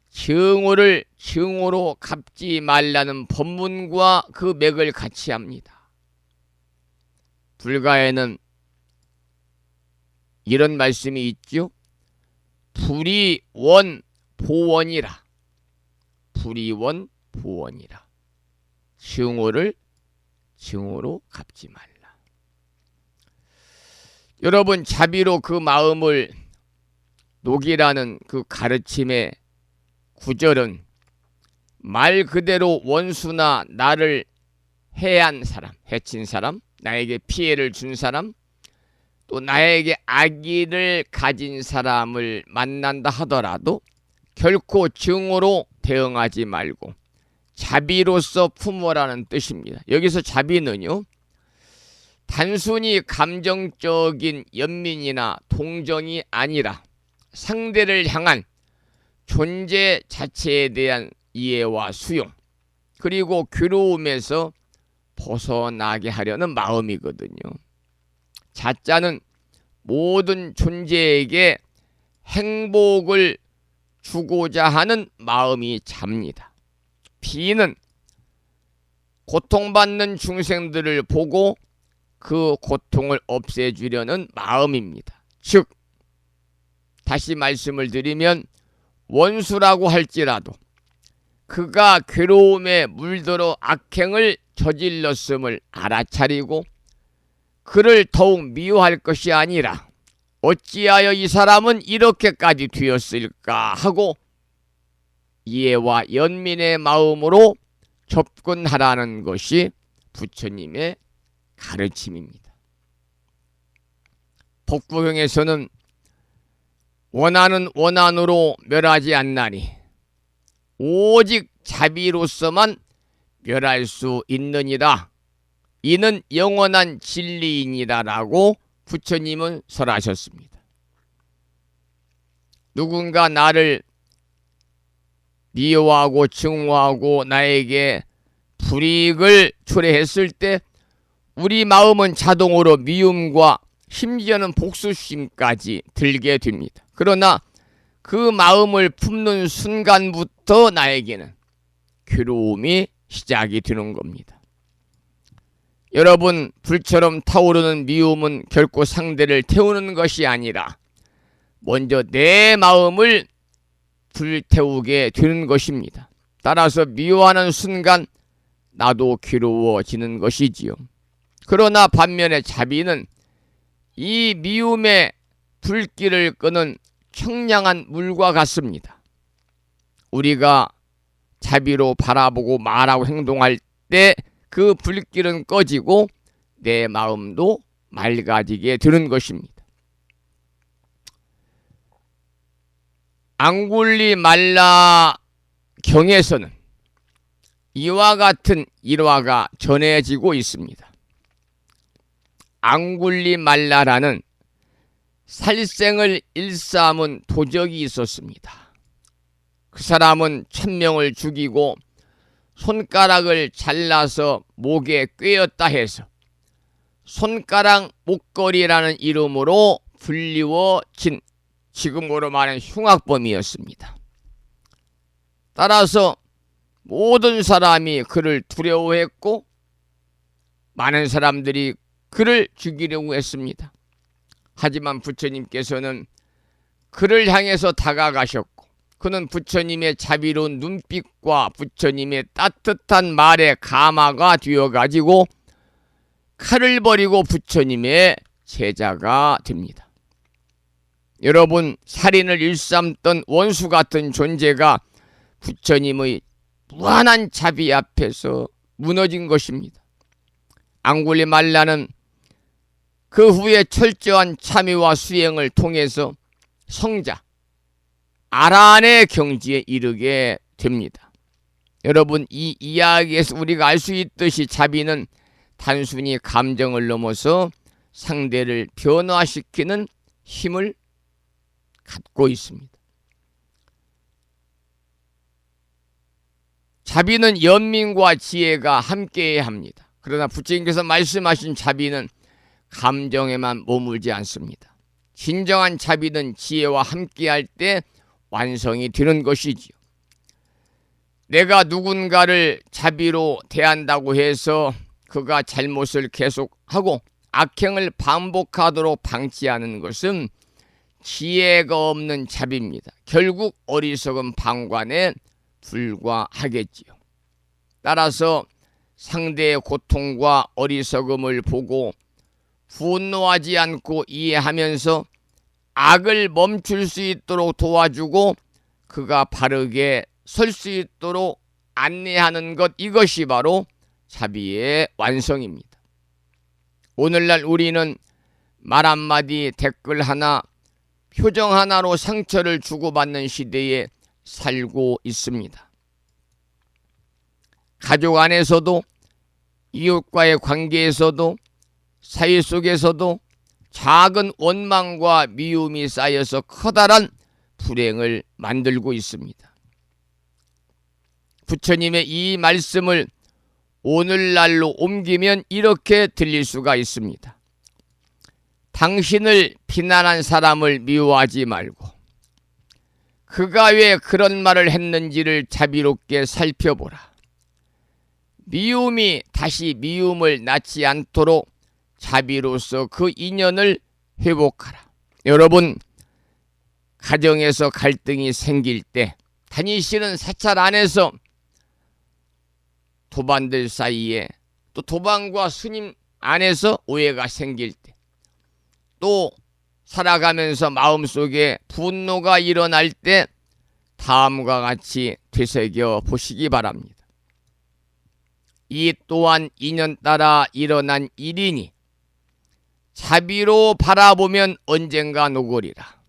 Speaker 2: 증오를 증오로 갚지 말라는 법문과 그 맥을 같이 합니다. 불가에는 이런 말씀이 있죠. 불이원 보원이라. 불이원 보원이라. 증오를 증오로 갚지 말라. 여러분, 자비로 그 마음을 녹이라는 그 가르침의 구절은 말 그대로 원수나 나를 해한 사람, 해친 사람, 나에게 피해를 준 사람, 또 나에게 악의를 가진 사람을 만난다 하더라도 결코 증오로 대응하지 말고 자비로서 품어라는 뜻입니다. 여기서 자비는요, 단순히 감정적인 연민이나 동정이 아니라 상대를 향한 존재 자체에 대한 이해와 수용, 그리고 괴로움에서 벗어나게 하려는 마음이거든요. 자자는 모든 존재에게 행복을 주고자 하는 마음이 잡니다. 비는 고통받는 중생들을 보고 그 고통을 없애주려는 마음입니다. 즉, 다시 말씀을 드리면 원수라고 할지라도 그가 괴로움에 물들어 악행을 저질렀음을 알아차리고 그를 더욱 미워할 것이 아니라 어찌하여 이 사람은 이렇게까지 되었을까 하고 이해와 연민의 마음으로 접근하라는 것이 부처님의 가르침입니다. 법구경에서는 원한은 원한으로 멸하지 않나니 오직 자비로서만 멸할 수 있느니라. 이는 영원한 진리이니라라고 부처님은 설하셨습니다. 누군가 나를 미워하고 증오하고 나에게 불이익을 초래했을 때 우리 마음은 자동으로 미움과 심지어는 복수심까지 들게 됩니다. 그러나 그 마음을 품는 순간부터 나에게는 괴로움이 시작이 되는 겁니다. 여러분, 불처럼 타오르는 미움은 결코 상대를 태우는 것이 아니라 먼저 내 마음을 불태우게 되는 것입니다. 따라서 미워하는 순간 나도 괴로워지는 것이지요. 그러나 반면에 자비는 이 미움의 불길을 끄는 청량한 물과 같습니다. 우리가 자비로 바라보고 말하고 행동할 때 그 불길은 꺼지고 내 마음도 맑아지게 되는 것입니다. 앙굴리말라 경에서는 이와 같은 일화가 전해지고 있습니다. 앙굴리말라라는 살생을 일삼은 도적이 있었습니다. 그 사람은 1000명을 죽이고 손가락을 잘라서 목에 꿰었다 해서 손가락 목걸이라는 이름으로 불리워진 지금으로 말하는 흉악범이었습니다. 따라서 모든 사람이 그를 두려워했고 많은 사람들이 그를 죽이려고 했습니다. 하지만 부처님께서는 그를 향해서 다가가셨고 그는 부처님의 자비로운 눈빛과 부처님의 따뜻한 말에 감화가 되어가지고 칼을 버리고 부처님의 제자가 됩니다. 여러분, 살인을 일삼던 원수 같은 존재가 부처님의 무한한 자비 앞에서 무너진 것입니다. 앙굴리말라는 그 후에 철저한 참회와 수행을 통해서 성자 아라한의 경지에 이르게 됩니다. 여러분, 이 이야기에서 우리가 알 수 있듯이 자비는 단순히 감정을 넘어서 상대를 변화시키는 힘을 갖고 있습니다. 자비는 연민과 지혜가 함께해야 합니다. 그러나 부처님께서 말씀하신 자비는 감정에만 머물지 않습니다. 진정한 자비는 지혜와 함께할 때 완성이 되는 것이지요. 내가 누군가를 자비로 대한다고 해서 그가 잘못을 계속하고 악행을 반복하도록 방치하는 것은 지혜가 없는 자비입니다. 결국 어리석은 방관에 불과하겠지요. 따라서 상대의 고통과 어리석음을 보고 분노하지 않고 이해하면서 악을 멈출 수 있도록 도와주고 그가 바르게 설 수 있도록 안내하는 것, 이것이 바로 자비의 완성입니다. 오늘날 우리는 말 한마디, 댓글 하나, 표정 하나로 상처를 주고받는 시대에 살고 있습니다. 가족 안에서도, 이웃과의 관계에서도, 사회 속에서도 작은 원망과 미움이 쌓여서 커다란 불행을 만들고 있습니다. 부처님의 이 말씀을 오늘날로 옮기면 이렇게 들릴 수가 있습니다. 당신을 비난한 사람을 미워하지 말고 그가 왜 그런 말을 했는지를 자비롭게 살펴보라. 미움이 다시 미움을 낳지 않도록 자비로서 그 인연을 회복하라. 여러분, 가정에서 갈등이 생길 때, 다니시는 사찰 안에서 도반들 사이에, 또 도반과 스님 안에서 오해가 생길 때, 또 살아가면서 마음속에 분노가 일어날 때 다음과 같이 되새겨 보시기 바랍니다. 이 또한 인연 따라 일어난 일이니 자비로 바라보면 언젠가 녹으리라.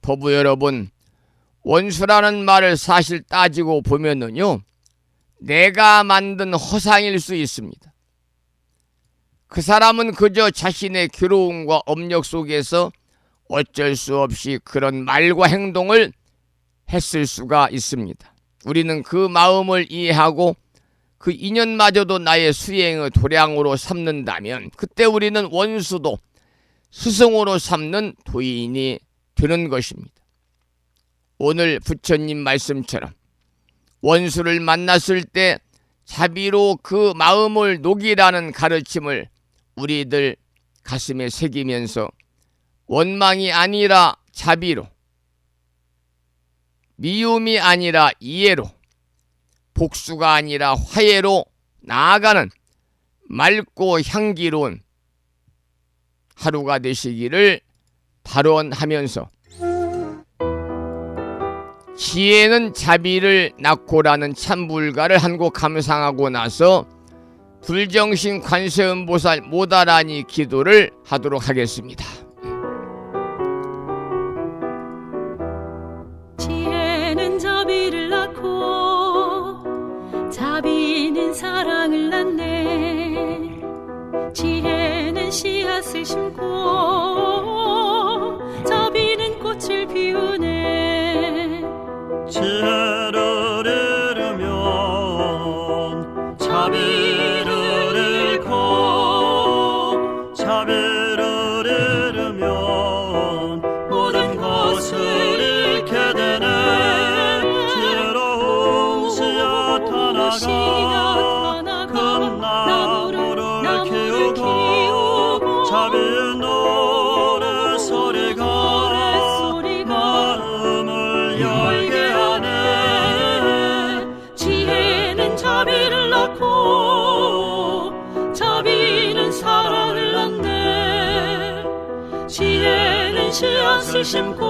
Speaker 2: 거부 여러분, 원수라는 말을 사실 따지고 보면은요, 내가 만든 허상일 수 있습니다. 그 사람은 그저 자신의 괴로움과 업력 속에서 어쩔 수 없이 그런 말과 행동을 했을 수가 있습니다. 우리는 그 마음을 이해하고 그 인연마저도 나의 수행의 도량으로 삼는다면 그때 우리는 원수도 스승으로 삼는 도인이 되는 것입니다. 오늘 부처님 말씀처럼 원수를 만났을 때 자비로 그 마음을 녹이라는 가르침을 우리들 가슴에 새기면서 원망이 아니라 자비로, 미움이 아니라 이해로, 복수가 아니라 화해로 나아가는 맑고 향기로운 하루가 되시기를 발언하면서 지혜는 자비를 낳고라는 참불가를 한 곡 감상하고 나서 불정신 관세음보살 모다라니 기도를 하도록 하겠습니다.
Speaker 3: 지혜는 자비를 낳고 자비는 사랑을 낳네. 지혜는 씨앗을 심고 자비는 꽃을 피우네.
Speaker 5: 지혜를 잃으면 자비를 잃고 자비를 잃으면 모든 것을 잃게 되네. 지혜로운 씨앗 하나가 큰 나무를 키우고 자비의 노래 소리가 마음을 열게
Speaker 3: 자비를 낳고 자비는 사랑을 낳네. 지혜는 씨앗을 심고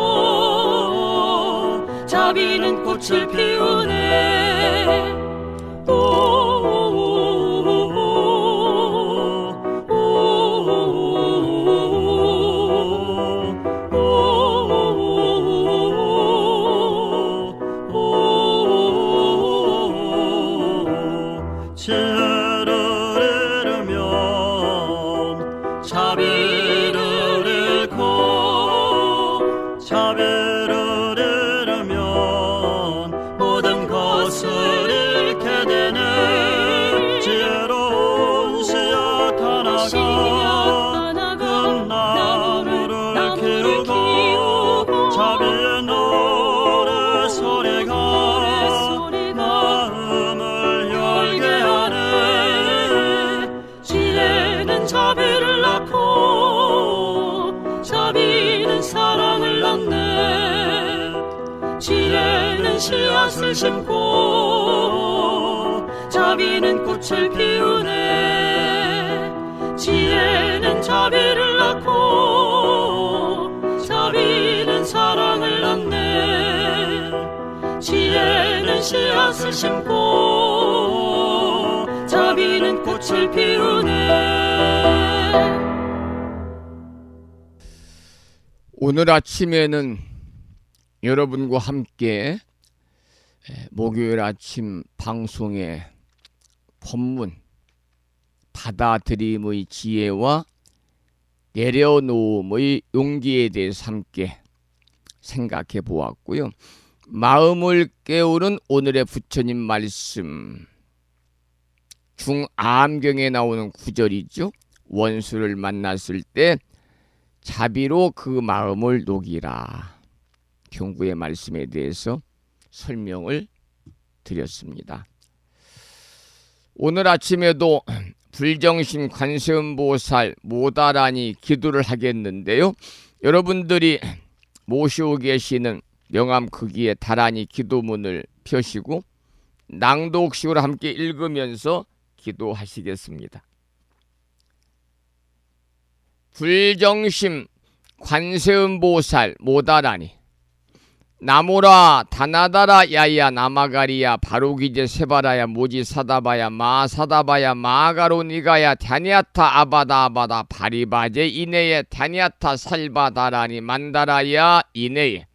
Speaker 3: 자비는 꽃을 피우네.
Speaker 5: 지혜를 잃으면 자비를 잃고 자비를 잃으면 모든 것을 잃게 되네. 지혜로운 씨앗 하나가 큰 나무를 키우고 자비의 노래 소리가 마음을 열게
Speaker 3: 자비를 낳고 자비는 사랑을 낳네. 지혜는 씨앗을 심고 자비는 꽃을 피우네. 지혜는 자비를 낳고 자비는 사랑을 낳네. 지혜는 씨앗을 심고 자비는 꽃을 피우네.
Speaker 2: 오늘 아침에는 여러분과 함께 목요일 아침 방송의 법문 받아들임의 지혜와 내려놓음의 용기에 대해서 함께 생각해 보았고요. 마음을 깨우는 오늘의 부처님 말씀 중암경에 나오는 구절이죠. 원수를 만났을 때 자비로 그 마음을 녹이라. 경구의 말씀에 대해서 설명을 드렸습니다. 오늘 아침에도 불정신 관세음보살 모다라니 기도를 하겠는데요. 여러분들이 모시고 계시는 명암 크기의 다라니 기도문을 펴시고 낭독식으로 함께 읽으면서 기도하시겠습니다. 불정심 관세음보살 모다라니 나모라 다나다라 야야 나마가리야 바로기제 세바라야 모지사다바야 마사다바야 마가로니가야 갸냐타 아바다 바리바제 이내에 갸냐타 살바다라니 만다라야 이내에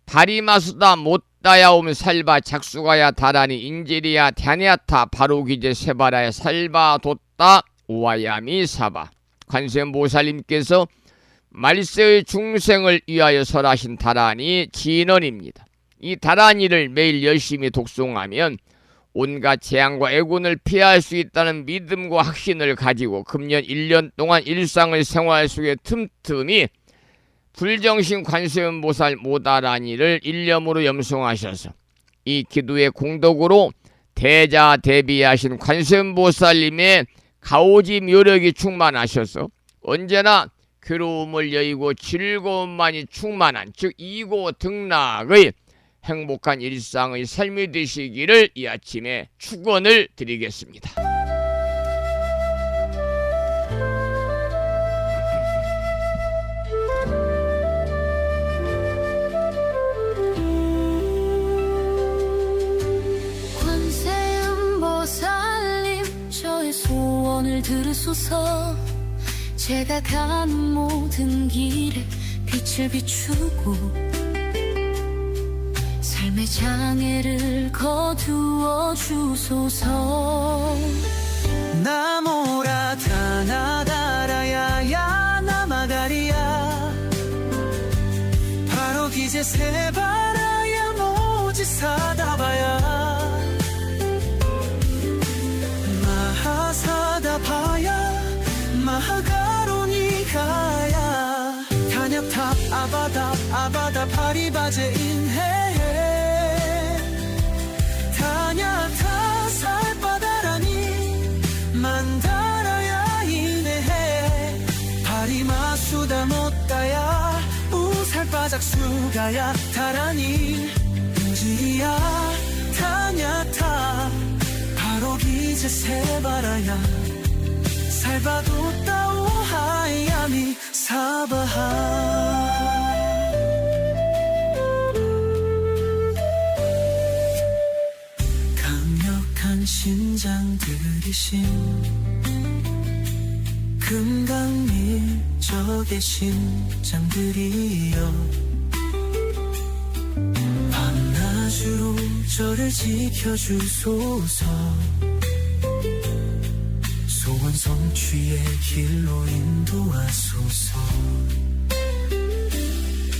Speaker 2: 바리마수다 못다야옴 살바 작수가야 다라니 인지리야 갸냐타 바로기제 세바라야 살바 돛다 오와야미 사바. 관세음보살님께서 말세의 중생을 위하여 설하신 다라니 진언입니다. 이 다라니를 매일 열심히 독송하면 온갖 재앙과 애군을 피할 수 있다는 믿음과 확신을 가지고 금년 1년 동안 일상을 생활 속에 틈틈이 불정신 관세음보살 모다라니를 일념으로 염송하셔서 이 기도의 공덕으로 대자대비하신 관세음보살님의 가오지 묘력이 충만하셔서 언제나 괴로움을 여의고 즐거움만이 충만한 즉 이고등락의 행복한 일상의 삶이 되시기를 이 아침에 축원을 드리겠습니다.
Speaker 6: 관세음보살님 저의 소원을 들으소서. 제가 가는 모든 길에 빛을 비추고 삶의 장애를 거두어 주소서.
Speaker 7: 나모라 타나다라야야 나마가리야 바로 기제 세바라야 모지사다바야 마하사다바야 마하가로니가야 타냐탑 아바다 파리바제 인해 타냐타 살바다라니 만다라야 이네 파리마수다 못다야 우살바작수가야 다라니 인지리야 타냐타 바로기제 세바라야 살바도따 오하야미 사바하. 강력한 신장 들이신 금강밀적의 심장들이여 밤낮으로 저를 지켜주소서. 소원 성취의 길로 인도하소서.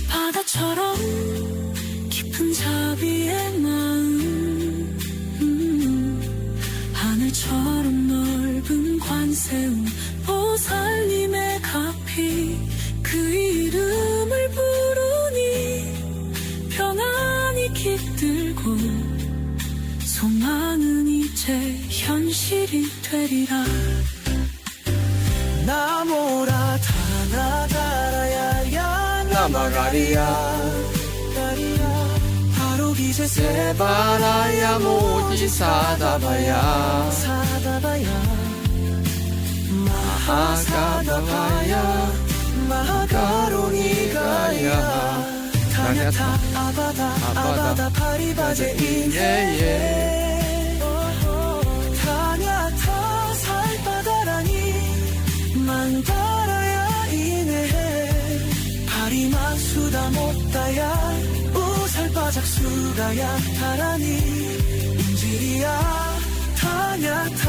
Speaker 6: 바다처럼 깊은 자비의 마음 하늘처럼 넓은 관세음 보살님의 가피 그 이름을 부르니 평안이 깃들고 소망은 이제 현실이 되리라.
Speaker 7: 나모라 타나다라야야 나마가리야 바로기제
Speaker 2: 세바라야 모지사다바야
Speaker 7: 마하가다바야 마하가로니가야 타냐타 아바다 파리바제 인예 타냐타 살바다라니 만다라야 이네 파리마수다 못다야 우살바작수가야 다라니 인지리야 타냐타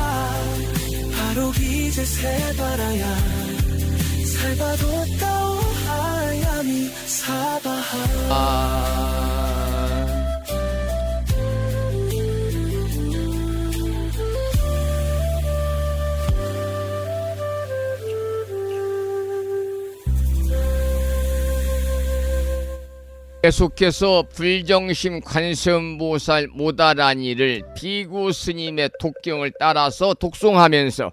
Speaker 7: 바로기제 세바라야 살바도따 오하야미 사바하.
Speaker 2: 계속해서 불정심 관세음보살 모다라니를 비구 스님의 독경을 따라서 독송하면서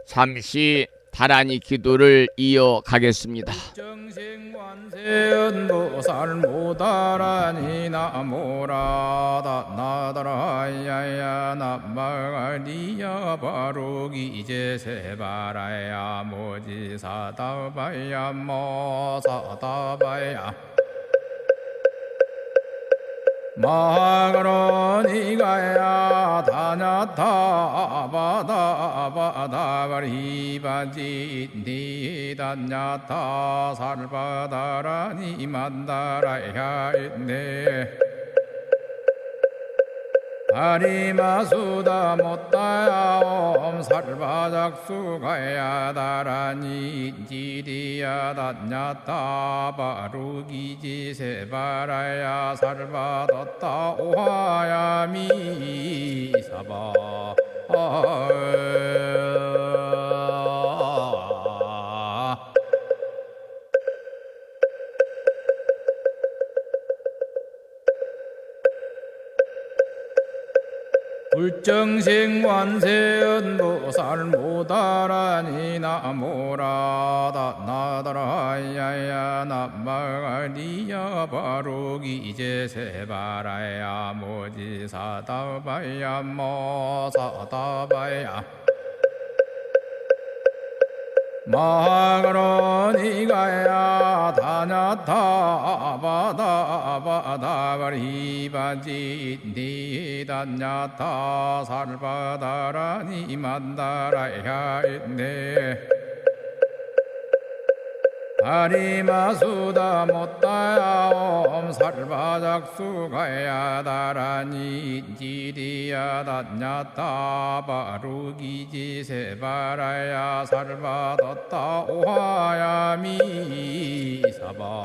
Speaker 2: 잠시 다라니 기도를 이어가겠습니다.
Speaker 8: 정신 관세음보살 모다라니 나모라다 나다라야야 나마가리야 바로기제 세바라야 모지사다바야 모사다바야 마그로니가야 다냐타 바다바다바리바지 니다냐타 살바다라니 만다라야 있네 다리마수다 못다야 살바작수가야 다라니 지리야 다냐타 바루기지 세바라야 살바뒀다 오하야 미사바 불정생관세음보살 모다라니 나모라다 나다라야야 나마가리야 바로기제 세바라야 모지사다바야 모사다바야 마그로니가야 다냐타 바다바다바리바지 니다냐타 살바다라니 만다라야 있네 다리마수다 못다야 살바작수가야 다라니 지리야 다냐타 바루기지 세바라야 살바뒀다 오하야 미사바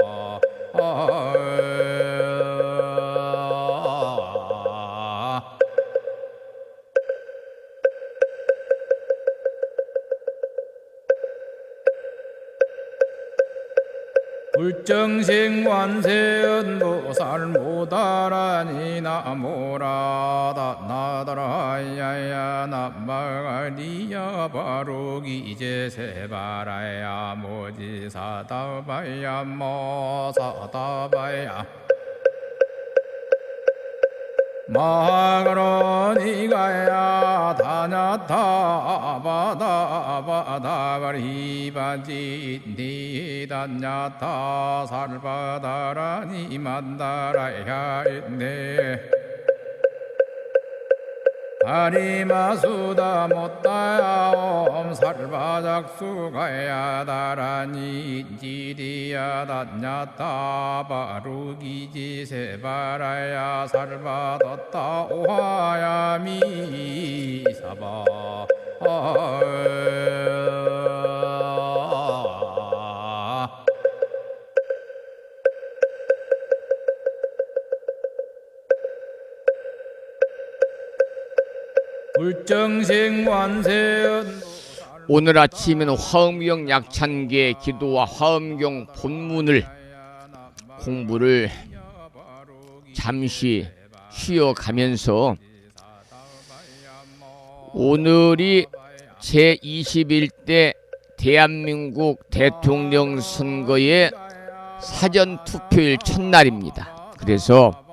Speaker 8: 불정생관세음보살 모다라니 나모라다 나다라야야 나마가리야 바로기제 세바라야 모지사다바야 모사다바야 마그로니가야 다냐타 바다바다바리바지 니다냐타 살바다라니 만다라야 있네 다리마수다 못다야 살바작수가야 다라니 지리야 다냐타 바루기지 세바라야 살바뒀다 오하야 미사바
Speaker 2: 오늘 아침에는 화엄경 약찬계 기도와 화엄경 본문을 공부를 잠시 쉬어가면서 오늘이 제21대 대한민국 대통령 선거의 사전투표일 첫날입니다. 그래서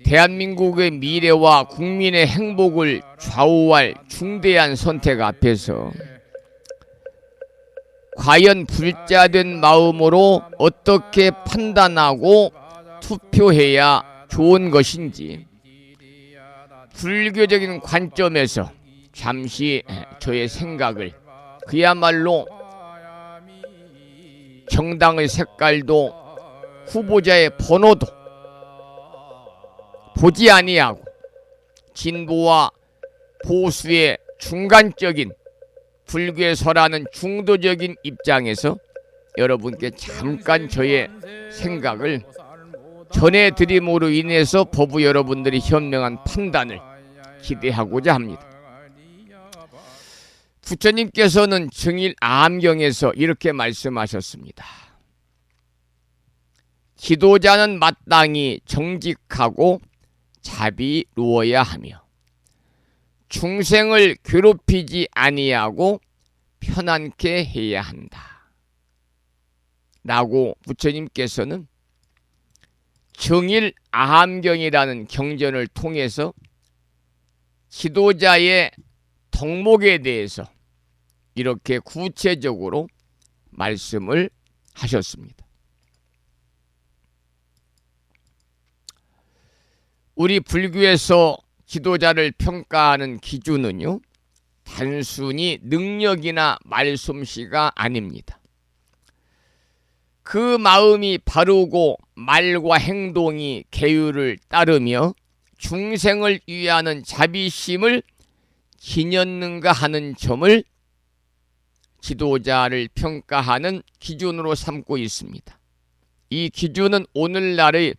Speaker 2: 대한민국의 미래와 국민의 행복을 좌우할 중대한 선택 앞에서 과연 불자된 마음으로 어떻게 판단하고 투표해야 좋은 것인지 불교적인 관점에서 잠시 저의 생각을, 그야말로 정당의 색깔도 후보자의 번호도 보지 아니하고 진보와 보수의 중간적인 불교에 설하는 중도적인 입장에서 여러분께 잠깐 저의 생각을 전해드림으로 인해서 법의 여러분들이 현명한 판단을 기대하고자 합니다. 부처님께서는 증일 아함경에서 이렇게 말씀하셨습니다. 지도자는 마땅히 정직하고 자비로워야 하며 중생을 괴롭히지 아니하고 편안케 해야 한다 라고 부처님께서는 증일 아함경이라는 경전을 통해서 지도자의 덕목에 대해서 이렇게 구체적으로 말씀을 하셨습니다. 우리 불교에서 지도자를 평가하는 기준은요, 단순히 능력이나 말솜씨가 아닙니다. 그 마음이 바르고 말과 행동이 계율을 따르며 중생을 위하는 자비심을 지녔는가 하는 점을 지도자를 평가하는 기준으로 삼고 있습니다. 이 기준은 오늘날의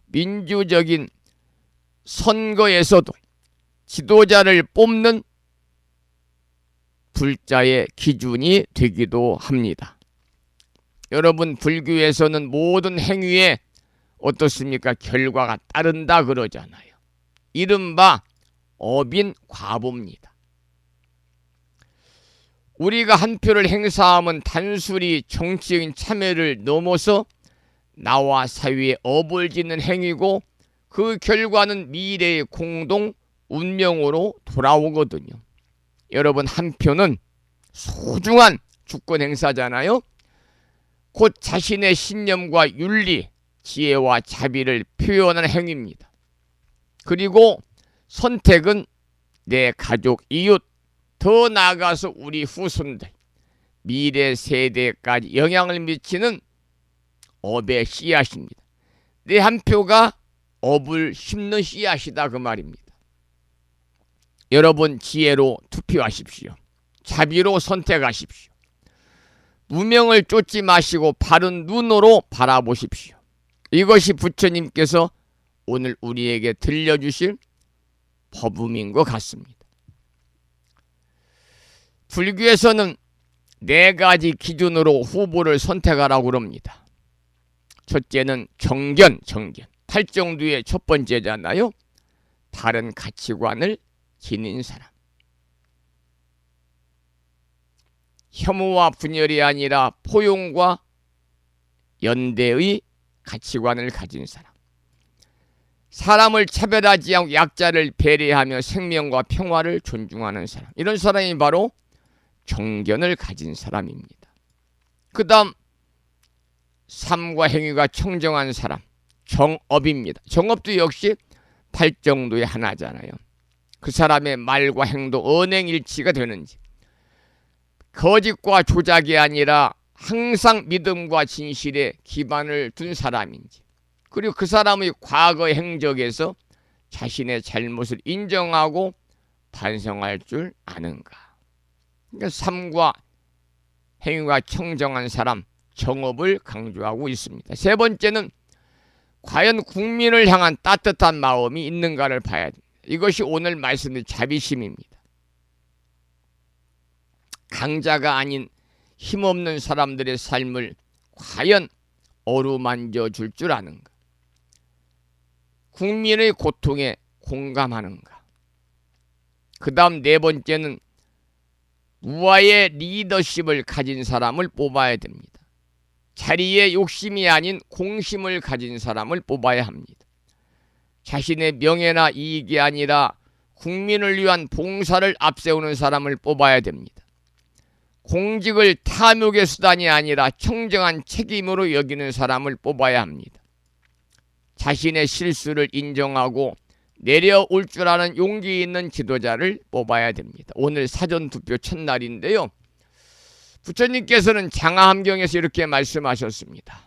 Speaker 2: 민주적인 선거에서도 지도자를 뽑는 불자의 기준이 되기도 합니다. 여러분, 불교에서는 모든 행위에 어떻습니까? 결과가 따른다 그러잖아요. 이른바 어빈과보입니다. 우리가 한 표를 행사하면 단순히 정치적인 참여를 넘어서 나와 사회에 업을 짓는 행위고 그 결과는 미래의 공동 운명으로 돌아오거든요. 여러분, 한 표는 소중한 주권 행사잖아요. 곧 자신의 신념과 윤리, 지혜와 자비를 표현하는 행위입니다. 그리고 선택은 내 가족, 이웃, 더 나아가서 우리 후손들, 미래 세대까지 영향을 미치는 업의 씨앗입니다. 내 한 표가 업을 심는 씨앗이다 그 말입니다. 여러분, 지혜로 투표하십시오. 자비로 선택하십시오. 무명을 쫓지 마시고 바른 눈으로 바라보십시오. 이것이 부처님께서 오늘 우리에게 들려주실 법음인 것 같습니다. 불교에서는 4가지 기준으로 후보를 선택하라고 합니다. 첫째는 정견. 팔정두의 첫 번째잖아요. 다른 가치관을 지닌 사람. 혐오와 분열이 아니라 포용과 연대의 가치관을 가진 사람. 사람을 차별하지 않고 약자를 배려하며 생명과 평화를 존중하는 사람. 이런 사람이 바로 정견을 가진 사람입니다. 그 다음 삶과 행위가 청정한 사람, 정업입니다. 정업도 역시 팔정도의 하나잖아요. 그 사람의 말과 행동, 언행일치가 되는지, 거짓과 조작이 아니라 항상 믿음과 진실에 기반을 둔 사람인지, 그리고 그 사람의 과거의 행적에서 자신의 잘못을 인정하고 반성할 줄 아는가. 그러니까 삶과 행위가 청정한 사람, 정업을 강조하고 있습니다. 세 번째는 과연 국민을 향한 따뜻한 마음이 있는가를 봐야 됩니다. 이것이 오늘 말씀드린 자비심입니다. 강자가 아닌 힘없는 사람들의 삶을 과연 어루만져 줄 줄 아는가. 국민의 고통에 공감하는가. 그 다음 4번째는 우아의 리더십을 가진 사람을 뽑아야 됩니다. 자리에 욕심이 아닌 공심을 가진 사람을 뽑아야 합니다. 자신의 명예나 이익이 아니라 국민을 위한 봉사를 앞세우는 사람을 뽑아야 됩니다. 공직을 탐욕의 수단이 아니라 청정한 책임으로 여기는 사람을 뽑아야 합니다. 자신의 실수를 인정하고 내려올 줄 아는 용기 있는 지도자를 뽑아야 됩니다. 오늘 사전투표 첫날인데요. 부처님께서는 장하함경에서 이렇게 말씀하셨습니다.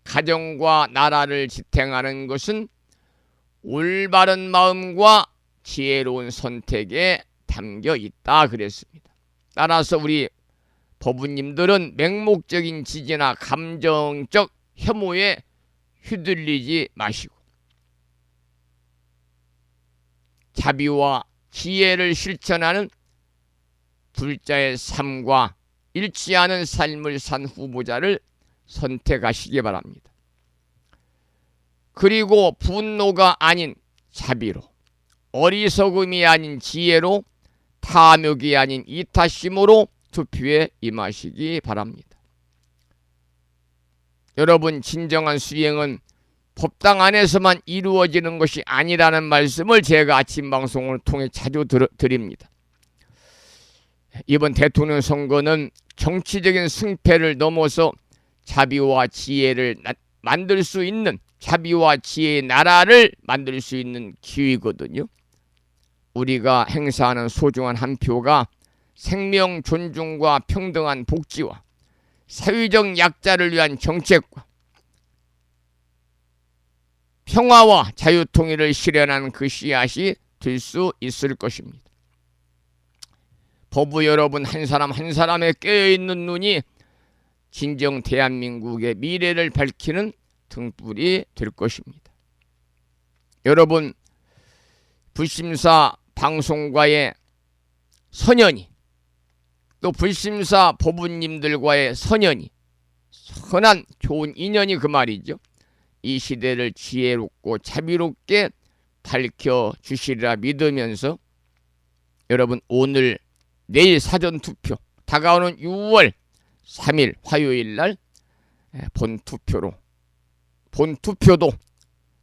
Speaker 2: 가정과 나라를 지탱하는 것은 올바른 마음과 지혜로운 선택에 담겨 있다 그랬습니다. 따라서 우리 법우님들은 맹목적인 지지나 감정적 혐오에 휘둘리지 마시고 자비와 지혜를 실천하는 불자의 삶과 일치하는 삶을 산 후보자를 선택하시기 바랍니다. 그리고 분노가 아닌 자비로, 어리석음이 아닌 지혜로, 탐욕이 아닌 이타심으로 투표에 임하시기 바랍니다. 여러분, 진정한 수행은 법당 안에서만 이루어지는 것이 아니라는 말씀을 제가 아침 방송을 통해 자주 드립니다. 이번 대통령 선거는 정치적인 승패를 넘어서 자비와 지혜를 만들 수 있는 자비와 지혜의 나라를 만들 수 있는 기회거든요. 우리가 행사하는 소중한 한 표가 생명 존중과 평등한 복지와 사회적 약자를 위한 정책과 평화와 자유통일을 실현하는 그 씨앗이 될 수 있을 것입니다. 법부 여러분 한 사람 한 사람의 깨어있는 눈이 진정 대한민국의 미래를 밝히는 등불이 될 것입니다. 여러분, 불심사 방송과의 선연이, 또 불심사 법부님들과의 선연이, 선한 좋은 인연이 그 말이죠. 이 시대를 지혜롭고 자비롭게 밝혀주시리라 믿으면서 여러분, 오늘 내일 사전투표, 다가오는 6월 3일 화요일날 본투표도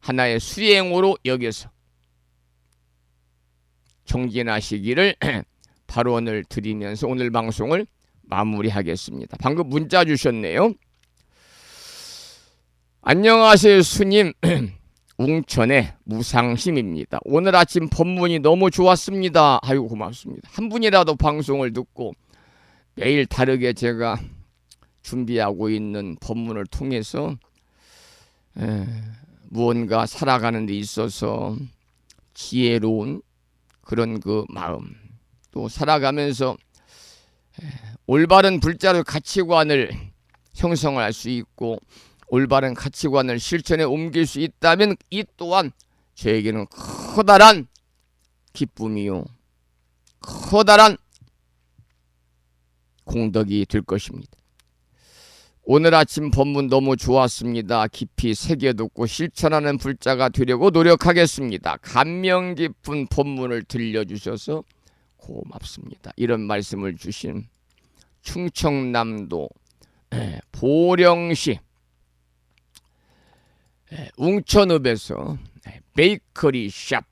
Speaker 2: 하나의 수행으로 여겨서 정진하시기를 발언을 드리면서 오늘 방송을 마무리하겠습니다. 방금 문자 주셨네요. 안녕하세요 스님. 웅천의 무상심입니다. 오늘 아침 법문이 너무 좋았습니다. 아이고 고맙습니다. 한 분이라도 방송을 듣고 매일 다르게 제가 준비하고 있는 법문을 통해서 무언가 살아가는 데 있어서 지혜로운 그런 그 마음, 또 살아가면서 올바른 불자의 가치관을 형성할 수 있고 올바른 가치관을 실천에 옮길 수 있다면 이 또한 저에게는 커다란 기쁨이요, 커다란 공덕이 될 것입니다. 오늘 아침 법문 너무 좋았습니다. 깊이 새겨듣고 실천하는 불자가 되려고 노력하겠습니다. 감명 깊은 법문을 들려주셔서 고맙습니다. 이런 말씀을 주신 충청남도 보령시 웅천읍에서 베이커리 샵을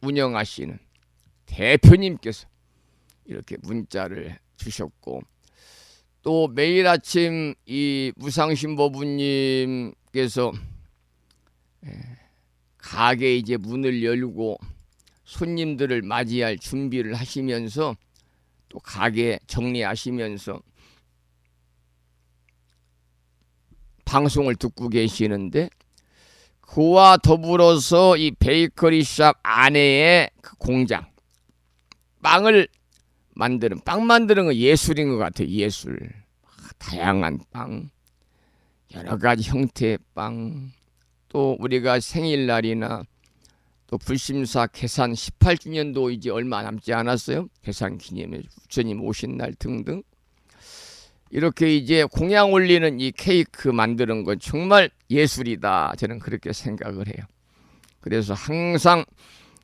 Speaker 2: 운영하시는 대표님께서 이렇게 문자를 주셨고, 또 매일 아침 이 무상심 법부님께서 가게 이제 문을 열고 손님들을 맞이할 준비를 하시면서 또 가게 정리하시면서 방송을 듣고 계시는데, 그와 더불어서 이 베이커리샵 안에의 그 공장, 빵 만드는 거 예술인 것 같아요. 예술. 다양한 빵, 여러 가지 형태의 빵, 또 우리가 생일날이나 또 불심사 개산 18주년도 이제 얼마 남지 않았어요. 개산 기념일, 부처님 오신 날 등등. 이렇게 이제 공양 올리는 이 케이크 만드는 건 정말 예술이다. 저는 그렇게 생각을 해요. 그래서 항상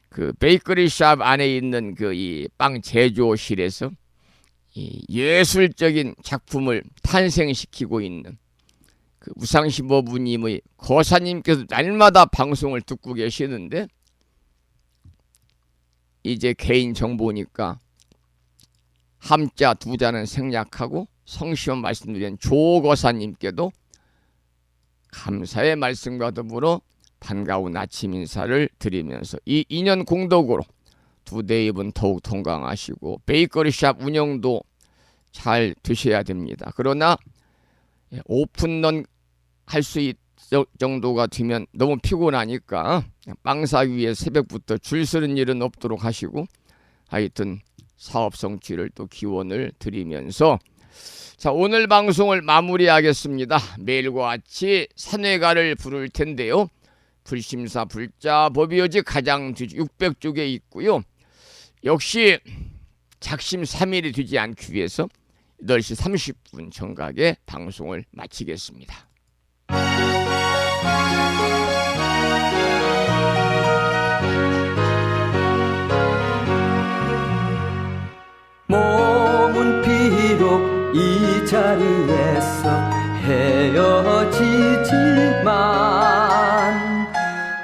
Speaker 2: 그 베이커리샵 안에 있는 그 이 빵 제조실에서 이 예술적인 작품을 탄생시키고 있는 그 무상심 법부님의 거사님께서 날마다 방송을 듣고 계시는데, 이제 개인 정보니까 함자 두 자는 생략하고 성시원 말씀드린 조거사님께도 감사의 말씀과 더불어 반가운 아침 인사를 드리면서 이 인연 공덕으로 두 대입은 더욱 건강하시고 베이커리샵 운영도 잘 되셔야 됩니다. 그러나 오픈런 할 수 있을 정도가 되면 너무 피곤하니까 빵사 위에 새벽부터 줄 서는 일은 없도록 하시고, 하여튼 사업 성취를 또 기원을 드리면서 자, 오늘 방송을 마무리하겠습니다. 매일과 같이 산회가를 부를 텐데요. 불심사 불자 법이어지 가장 뒤 600쪽에 있고요. 역시 작심 3일이 되지 않기 위해서 8시 30분 정각에 방송을 마치겠습니다.
Speaker 7: 몸은 비록 이 자리에서 헤어지지만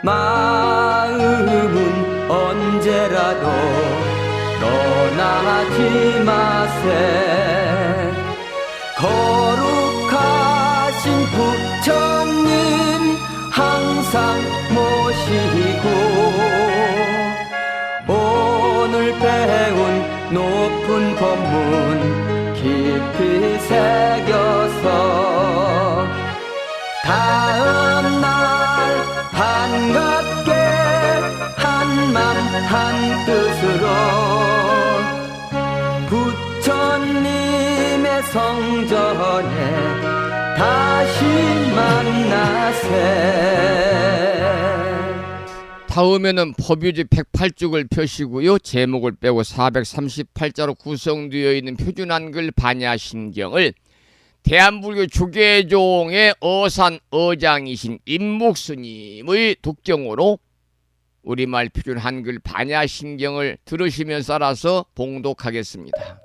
Speaker 7: 마음은 언제라도 떠나지 마세. 거룩하신 분 깊이 새겨서 다음날 반갑게 한맘 한뜻으로 부처님의 성전에 다시 만나세.
Speaker 2: 다음에는 법유지 108쪽을 펴시고요. 제목을 빼고 438자로 구성되어 있는 표준 한글 반야신경을 대한불교 조계종의 어산 어장이신 임묵스님의 독경으로 우리말 표준 한글 반야신경을 들으시면서 따라서 봉독하겠습니다.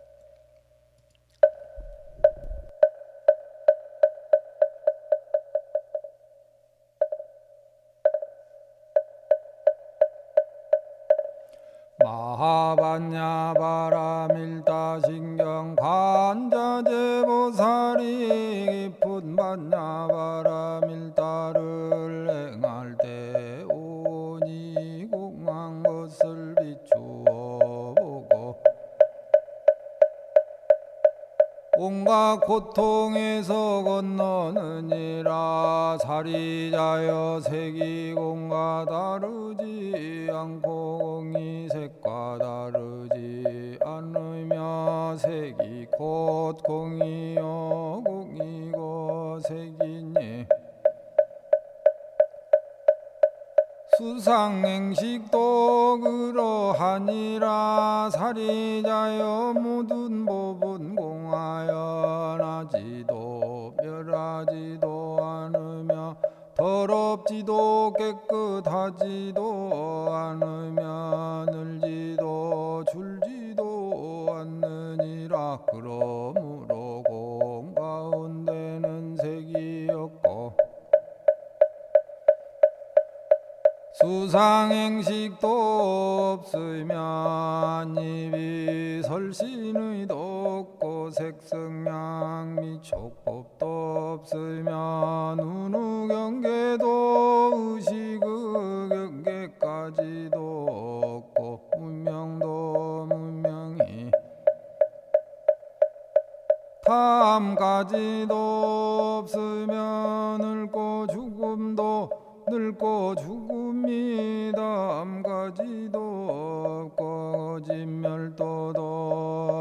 Speaker 8: 마하반야바라밀다신경 관자재보살이 깊은 반야바라밀다를 행할 때 오니 공한 것을 비추어 보고 온갖 고통에서 건너느니라. 사리자여 색이 공과 다르지 않고 공이 색과 다르지 않으며 색이 곧 공이요 공이 곧 색이니 수상행식도 그러하니라. 사리자여 모든 법은 공하여 나지도 멸하지도 않으며 더럽지도 깨끗하지도 않으며 늘지도 줄지도 않느니라. 그러므로 공 가운데는 색이 없고 수상행식도 없으며 입이 설신의도 없고 색성양 및 촉법도 없으며 눈의 경계도 의식의 경계까지도 없고 문명도 문명이 탐까지도 없으며 늙고 죽음도 늙고 죽음이 다음까지도 없고 진멸도도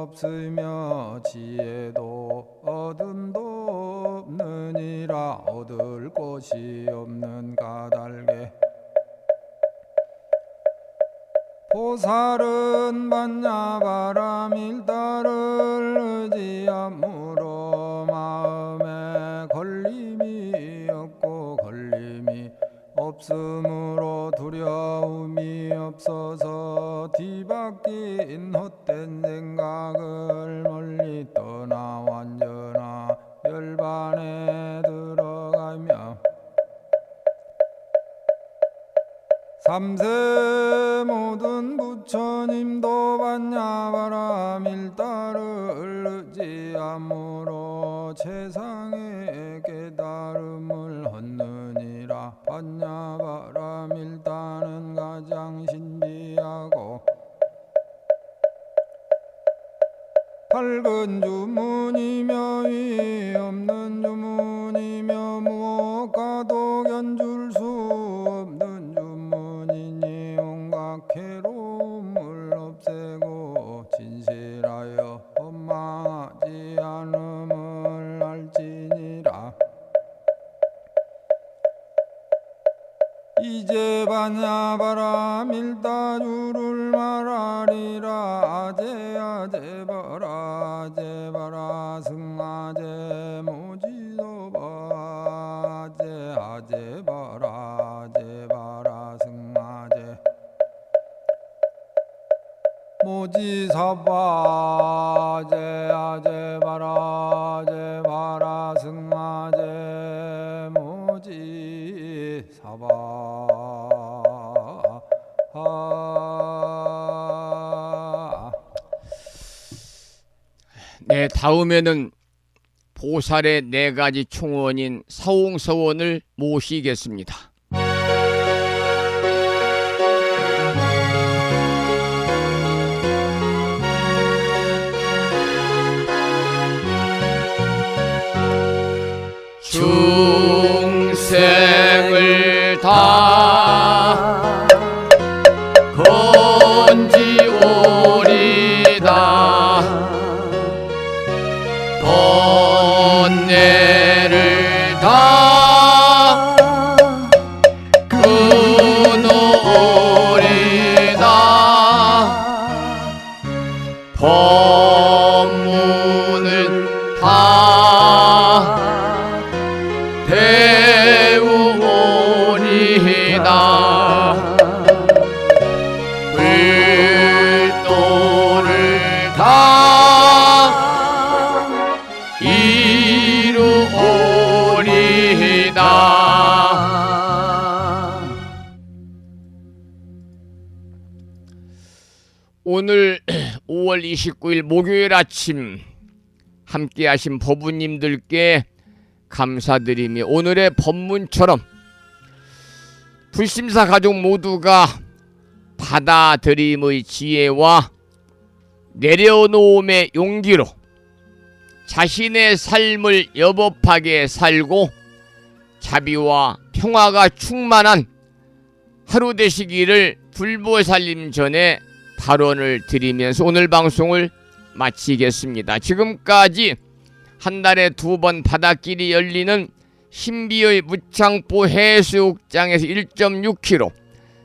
Speaker 8: 없으며 지혜도 어둠도 없느니라. 얻을 것이 없는 까닭에 보살은 반야바라밀다를 의지함으로 마음에 걸림이 없고 걸림이 없으므로 두려움이 없어서 뒤바뀐 헛된 생각을 멀리 떠나 완전한 열반에 들어가며 삼세 모든 부처님도 반야바라밀다를 의지함으로 최상의 깨달음을 얻느니라. 반야바라밀다는 가장 신비하고 밝은 주문이며 위 없는 주문이며 무엇과도 견줄 수 없는 주문이니 온갖 괴로움을 없애고 진실하여 원망하지 않음을 알지니라. 이제 반야바라밀다주를 말하리라. 아제아제바라 아제바라 승아제 모지도바 아제아제바라 아제바라 승아제 모지사바 아제아제바라 아제바라 승아제 모지사바.
Speaker 2: 네, 다음에는 보살의 4가지 총원인 사홍서원을 모시겠습니다. 중생을 다 건지오리다 번뇌를 다 끊어오리다 법문을 다 배우오리다 불도를 다 이루오리다. 오늘 5월 29일 목요일 아침 함께 하신 법우님들께 감사드리며 오늘의 법문처럼 불심사 가족 모두가 받아들임의 지혜와 내려놓음의 용기로 자신의 삶을 여법하게 살고 자비와 평화가 충만한 하루 되시기를 불보살님 전에 발언을 드리면서 오늘 방송을 마치겠습니다. 지금까지 한 달에 2번 바닷길이 열리는 신비의 무창포 해수욕장에서 1.6km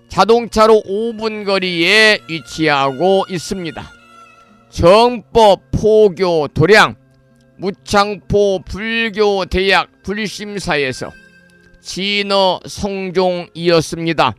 Speaker 2: 자동차로 5분 거리에 위치하고 있습니다. 정법, 포교, 도량, 무창포 불교대학 불심사에서 진어 성종이었습니다.